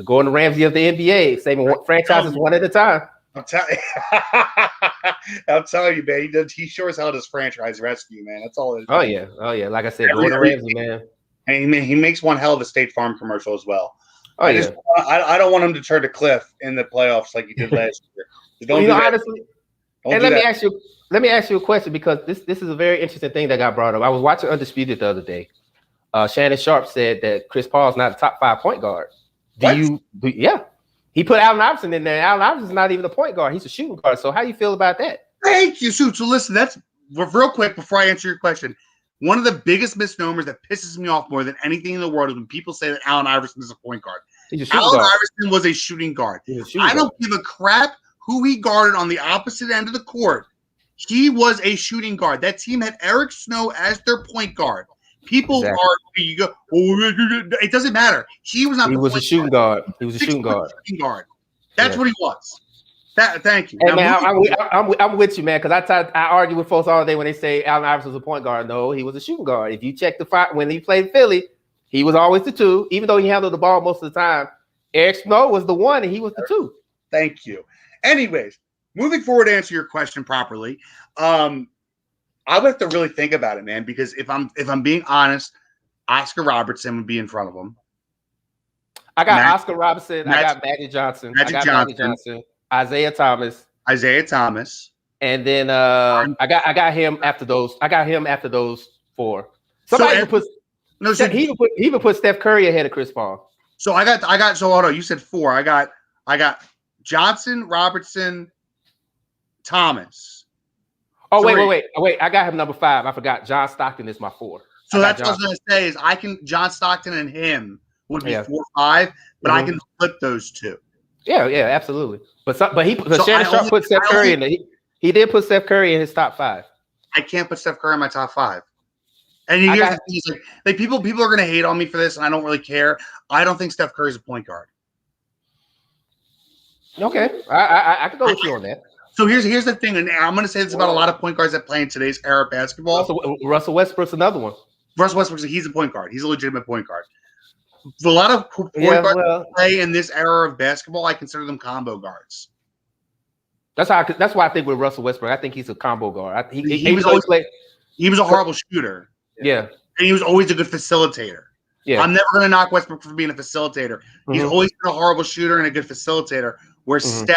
Gordon Ramsay of the NBA, saving franchises one at a time. I'm telling you, man. He sure as hell does franchise rescue, man. That's all it is. Oh yeah. Like I said, Gordon Ramsay, man. And he makes one hell of a State Farm commercial as well. Oh, yeah. I don't want him to turn to Cliff in the playoffs like he did last year. Don't do that. Honestly, and let me ask you a question, because this is a very interesting thing that got brought up. I was watching Undisputed the other day. Shannon Sharp said that Chris Paul's not a top 5 point guard. Yeah. He put Allen Iverson in there. Allen Iverson's not even a point guard. He's a shooting guard. So how do you feel about that? Thank you, Shoot. So listen, that's real quick before I answer your question. One of the biggest misnomers that pisses me off more than anything in the world is when people say that Allen Iverson is a point guard. Allen Iverson was a shooting guard. I don't give a crap who he guarded on the opposite end of the court. He was a shooting guard. That team had Eric Snow as their point guard. People are you go. It doesn't matter. He was not. He was a shooting guard. He was a shooting guard. That's what he was. Thank you. Hey, man, I'm with you, man, because I argue with folks all day when they say Allen Iverson was a point guard. No, he was a shooting guard. If you check the fight when he played Philly, he was always the 2, even though he handled the ball most of the time. Eric Snow was the 1, and he was the 2. Thank you. Anyways, moving forward to answer your question properly, I would have to really think about it, man, because if I'm being honest, Oscar Robertson would be in front of him. I got Oscar Robertson. I got Magic Johnson. Isaiah Thomas. And then I got him after those. I got him after those 4. Somebody he even put Steph Curry ahead of Chris Paul. So I got so hold on, you said 4. I got Johnson, Robertson, Thomas. Oh, wait. I got him number 5. I forgot. John Stockton is my 4. So that's what I was going to say is John Stockton and him would be 4-5, but I can flip those 2. Yeah, absolutely. But Shannon Sharp put Steph Curry in there. He did put Steph Curry in his top 5. I can't put Steph Curry in my top 5. And here's the thing, like people are going to hate on me for this, and I don't really care. I don't think Steph Curry is a point guard. Okay, I can go with you on that. So here's the thing, and I'm going to say this about a lot of point guards that play in today's era of basketball. Russell Westbrook's another one. Russell Westbrook, he's a point guard. He's a legitimate point guard. A lot of point guards that play in this era of basketball, I consider them combo guards. That's why I think with Russell Westbrook, I think he's a combo guard. He was a horrible shooter. Yeah, and he was always a good facilitator. Yeah, I'm never going to knock Westbrook for being a facilitator. He's always been a horrible shooter and a good facilitator. Where Steph,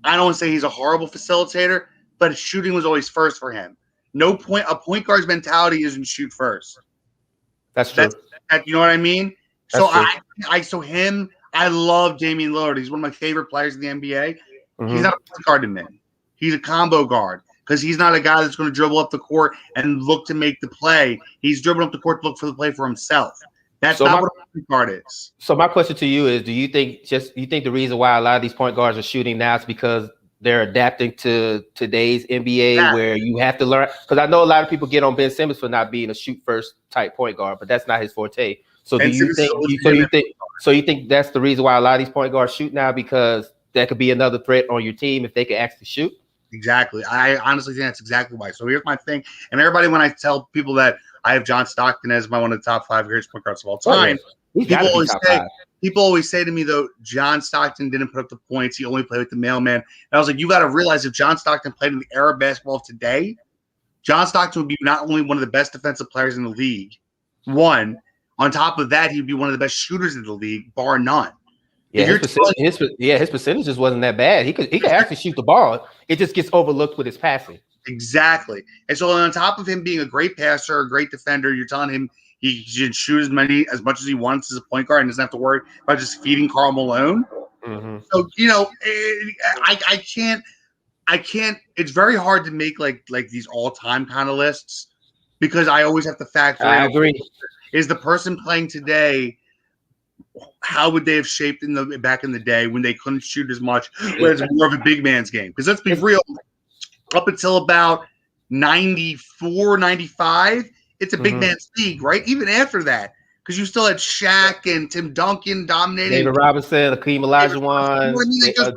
I don't want to say he's a horrible facilitator, but shooting was always first for him. A point guard's mentality isn't shoot first. That's true. You know what I mean? So I love Damian Lillard. He's one of my favorite players in the NBA. He's not a point guard to me. He's a combo guard because he's not a guy that's going to dribble up the court and look to make the play. He's dribbling up the court to look for the play for himself. That's not what a point guard is. So my question to you is: do you think the reason why a lot of these point guards are shooting now is because they're adapting to today's NBA, where you have to learn? Because I know a lot of people get on Ben Simmons for not being a shoot first type point guard, but that's not his forte. So you think that's the reason why a lot of these point guards shoot now, because that could be another threat on your team if they could actually shoot? Exactly. I honestly think that's exactly why. So here's my thing. And everybody, when I tell people that I have John Stockton as one of the top 5 greatest point guards of all time, people always say to me, though, John Stockton didn't put up the points. He only played with the mailman. And I was like, you got to realize if John Stockton played in the era of basketball of today, John Stockton would be not only one of the best defensive players in the league, on top of that, he'd be one of the best shooters in the league, bar none. Yeah, his percentages wasn't that bad. He could actually shoot the ball. It just gets overlooked with his passing. Exactly. And so on top of him being a great passer, a great defender, you're telling him he should shoot as much as he wants as a point guard and doesn't have to worry about just feeding Karl Malone. So, I can't. It's very hard to make like these all-time kind of lists because I always have to factor in. I agree. Is the person playing today, how would they have shaped back in the day when they couldn't shoot as much, where it's more of a big man's game? Because let's be real, up until about 94, 95, it's a big man's league, right? Even after that, because you still had Shaq and Tim Duncan dominating. David Robinson, Akeem Olajuwon,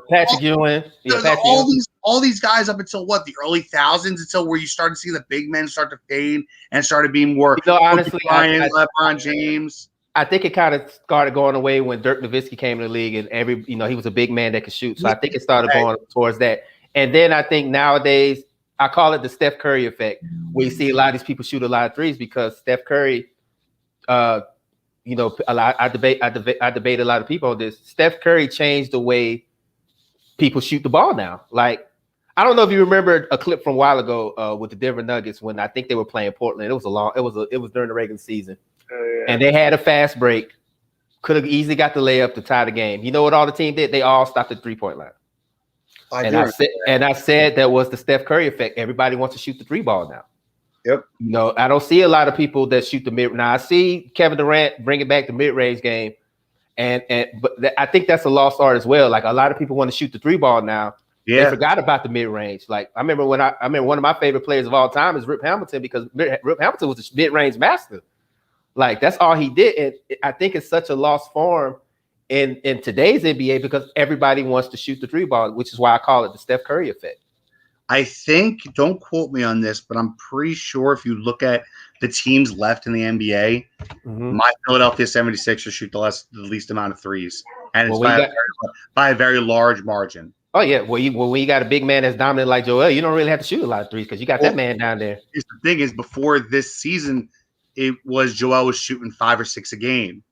Patrick Ewing. All these guys up until the early thousands, until where you started seeing the big men start to fade and started being more. Honestly, LeBron James. I think it kind of started going away when Dirk Nowitzki came in the league, and he was a big man that could shoot. So I think it started going towards that. And then I think nowadays, I call it the Steph Curry effect, where you see a lot of these people shoot a lot of threes because Steph Curry, I debate a lot of people on this. Steph Curry changed the way people shoot the ball now. Like, I don't know if you remember a clip from a while ago with the Denver Nuggets when I think they were playing Portland. It was during the regular season, and they had a fast break. Could have easily got the layup to tie the game. You know what all the team did? They all stopped at 3-point line. I said that was the Steph Curry effect. Everybody wants to shoot the 3 ball now. Yep. I don't see a lot of people that shoot the mid. Now I see Kevin Durant bringing back the mid-range game, but I think that's a lost art as well. Like, a lot of people want to shoot the 3 ball now. Yeah. They forgot about the mid-range. Like, I remember one of my favorite players of all time is Rip Hamilton, because Rip Hamilton was the mid-range master. Like, that's all he did. And I think it's such a lost form in today's NBA because everybody wants to shoot the 3 ball, which is why I call it the Steph Curry effect. I think, don't quote me on this, but I'm pretty sure if you look at the teams left in the NBA, my Philadelphia 76ers shoot the least amount of threes. And it's by a very large margin. Oh, yeah. When you got a big man that's dominant like Joel, you don't really have to shoot a lot of threes because you got that man down there. The thing is, before this season, it was Joel was shooting 5 or 6 a game.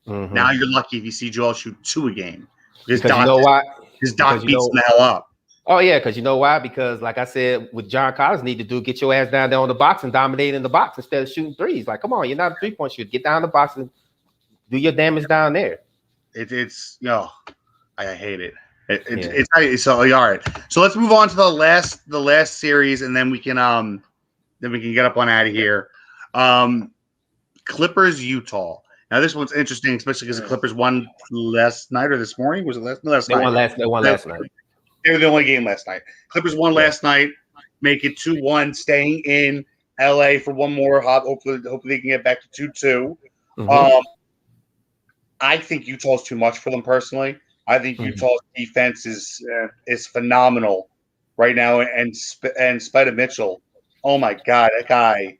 Now you're lucky if you see Joel shoot 2 a game. Because you know why? His Doc beats him the hell up. Oh, yeah, because you know why? Because, like I said, what John Collins need to do, get your ass down there on the box and dominate in the box instead of shooting threes. Like, come on, you're not a 3-point shooter. Get down the box and do your damage down there. I hate it. So all right. So let's move on to the last series, and then we can get up on out of here. Clippers, Utah. Now this one's interesting, especially because the Clippers won last night or this morning. Was it last night? They won last night. They were the only game last night. Clippers won last night, make it 2-1, staying in LA for one more hop. Hopefully they can get back to 2-2. I think Utah's too much for them personally. I think Utah's defense is phenomenal right now, and Spider Mitchell. Oh my God, that guy!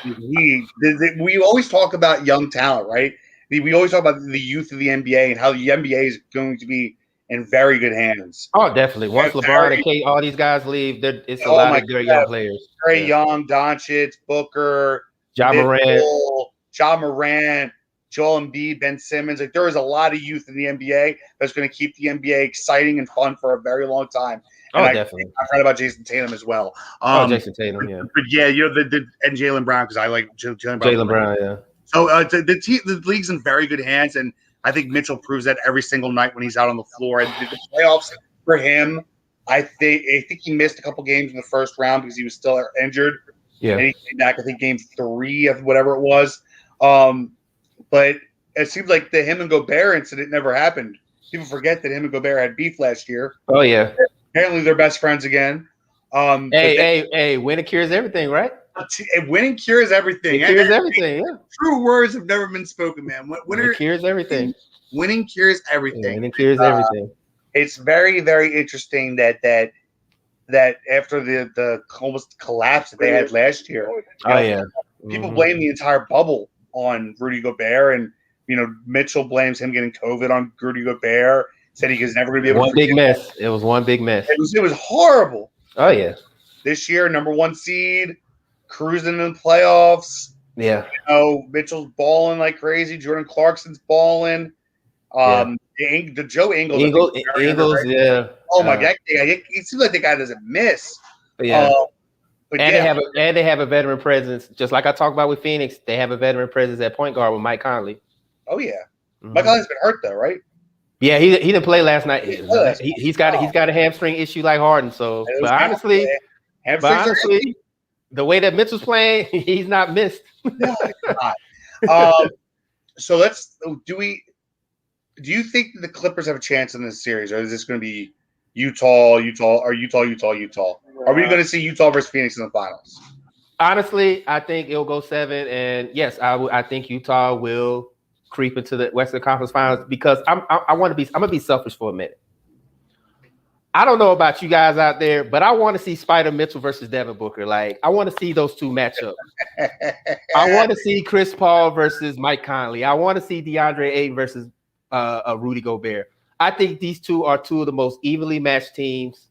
We always talk about young talent, right? We always talk about the youth of the NBA and how the NBA is going to be in very good hands. Oh, definitely. Once LeBron and Kate, all these guys leave, it's a lot of great young players. Very young, Doncic, Booker, Ja Morant, Joel Embiid, Ben Simmons. Like, there is a lot of youth in the NBA that's going to keep the NBA exciting and fun for a very long time. And definitely. I've heard about Jason Tatum as well. Jason Tatum, yeah. But yeah, and Jaylen Brown, because I like Jaylen Brown, yeah. So the league's in very good hands, and I think Mitchell proves that every single night when he's out on the floor. And the playoffs for him, I think he missed a couple games in the first round because he was still injured. Yeah. And he came back, I think, game 3 of whatever it was. But it seems like the him and Gobert incident never happened. People forget that him and Gobert had beef last year. Oh, yeah. Apparently they're best friends again. Hey, winning cures everything, right? Winning cures everything. It cures everything, yeah. True words have never been spoken, man. Winning cures everything. Winning cures everything. Yeah, winning cures everything. It's very, very interesting that after the almost collapse that they had last year. People blame the entire bubble on Rudy Gobert, and Mitchell blames him getting COVID on Rudy Gobert. Said he was never going to be able to. One big mess. It was one big mess. It was horrible. Oh yeah. This year, number 1 seed, cruising in the playoffs. Yeah. Mitchell's balling like crazy. Jordan Clarkson's balling. The Joe Ingles. Yeah. Oh my God! It seems like the guy doesn't miss. Yeah. They have a veteran presence, just like I talked about with Phoenix. They have a veteran presence at point guard with Mike Conley. Oh yeah, Mike Conley's been hurt though, right? Yeah, he didn't play last night. He's got a hamstring issue like Harden. So, but honestly, the way that Mitchell's playing, he's not missed. No, he's not. So do you think the Clippers have a chance in this series, or is this going to be Utah? Are we going to see Utah versus Phoenix in the finals? Honestly, I think it'll go 7, and yes, I think Utah will creep into the Western Conference Finals because I'm gonna be selfish for a minute. I don't know about you guys out there, but I want to see Spider Mitchell versus Devin Booker. Like, I want to see those two match up. I want to see Chris Paul versus Mike Conley. I want to see DeAndre Ayton versus Rudy Gobert. I think these two are two of the most evenly matched teams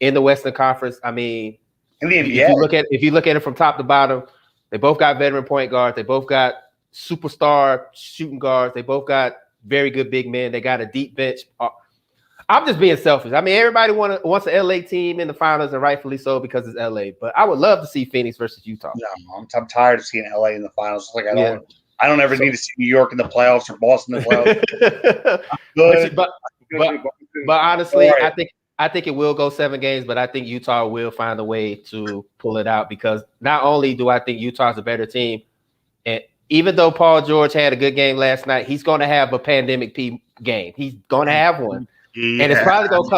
in the Western Conference. I mean, in the NBA, if you look at it from top to bottom, they both got veteran point guards. They both got superstar shooting guards. They both got very good big men. They got a deep bench. I'm just being selfish. I mean, everybody wants an LA team in the finals, and rightfully so because it's LA. But I would love to see Phoenix versus Utah. Yeah, I'm tired of seeing LA in the finals. Like I don't ever need to see New York in the playoffs or Boston in the playoffs. but honestly, right. I think it will go 7 games, but I think Utah will find a way to pull it out because not only do I think Utah's a better team, and even though Paul George had a good game last night, he's going to have a pandemic P game. He's going to have one. Yeah. And it's probably going to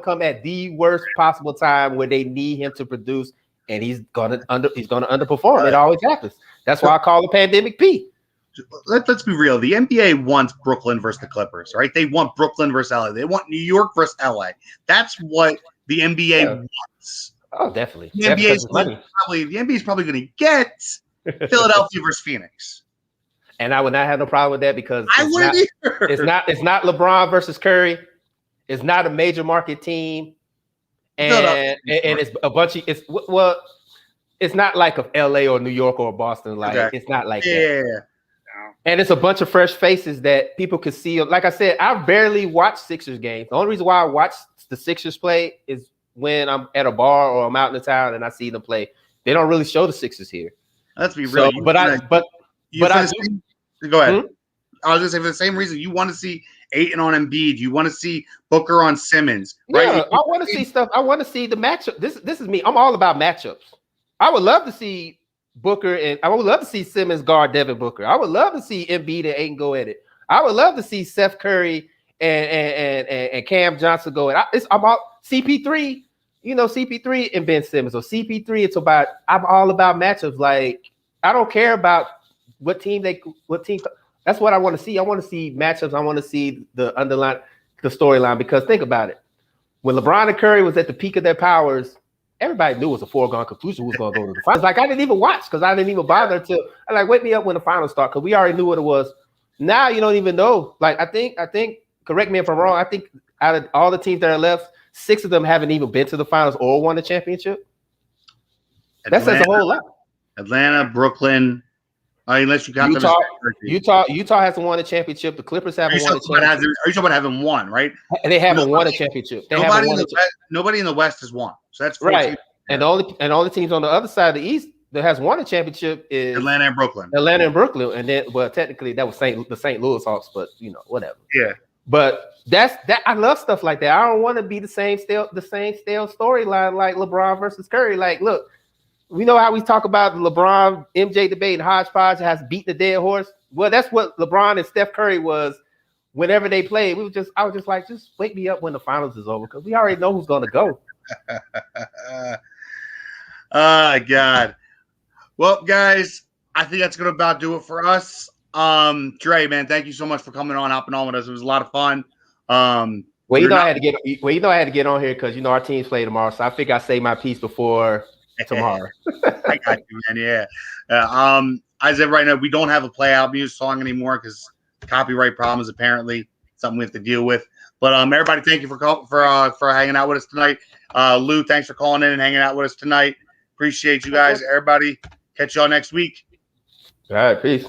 come at the worst possible time where they need him to produce, and he's going to underperform. It always happens. That's why I call it pandemic P. Let's be real. The NBA wants Brooklyn versus the Clippers, right? They want Brooklyn versus LA. They want New York versus LA. That's what the NBA wants. Oh, definitely. The NBA is probably going to get Philadelphia versus Phoenix. And I would not have no problem with that because it's not LeBron versus Curry. It's not a major market team, and it's a bunch of it's not like of LA or New York or Boston. Like it's not like that. Yeah. And it's a bunch of fresh faces that people could see. Like I said, I barely watch Sixers games. The only reason why I watch the Sixers play is when I'm at a bar or I'm out in the town and I see them play. They don't really show the Sixers here. Let's be real. Go ahead. Hmm? I was gonna say for the same reason you want to see Ayton on Embiid, you want to see Booker on Simmons, right? Yeah, I want to see stuff. I want to see the matchup. This is me. I'm all about matchups. I would love to see Booker and I would love to see Simmons guard Devin Booker. I would love to see Embiid and Ayton go at it. I would love to see Steph Curry and Cam Johnson go at it. I'm all CP3. You know, CP3 and Ben Simmons or CP3. It's about. I'm all about matchups. Like I don't care about what team. That's what I want to see. I want to see matchups. I want to see the storyline. Because think about it. When LeBron and Curry was at the peak of their powers, everybody knew it was a foregone conclusion who was going to go to the finals. Like I didn't even watch because I didn't even bother to. I like wake me up when the finals start because we already knew what it was. Now you don't even know. Like I think. Correct me if I'm wrong. I think out of all the teams that are left, 6 of them haven't even been to the finals or won the championship. That says a whole lot. Atlanta, Brooklyn, unless you got Utah hasn't won a championship. The Clippers haven't won a championship. Are you talking about having won, right? They haven't won a championship. Nobody in the West has won. So that's right. And the only teams on the other side of the East that has won a championship is Atlanta and Brooklyn. And then, well, technically that was the St. Louis Hawks, but whatever. Yeah. But that's that. I love stuff like that. I don't want to be the same stale storyline like LeBron versus Curry. Like, look, we know how we talk about the LeBron MJ debate and Hodge Podge has beaten the dead horse. Well, that's what LeBron and Steph Curry was whenever they played. I was just like, just wake me up when the finals is over because we already know who's going to go. Oh God. Well, guys, I think that's going to about do it for us. Dre, man, thank you so much for coming on, hopping on with us. It was a lot of fun. I had to get on here because our teams play tomorrow, so I figured I'd say my piece before tomorrow. I got you, man. Yeah. As of right now, we don't have a play out music song anymore because copyright problems apparently something we have to deal with. But everybody, thank you for hanging out with us tonight. Lou, thanks for calling in and hanging out with us tonight. Appreciate you guys. Everybody, catch y'all next week. All right, peace.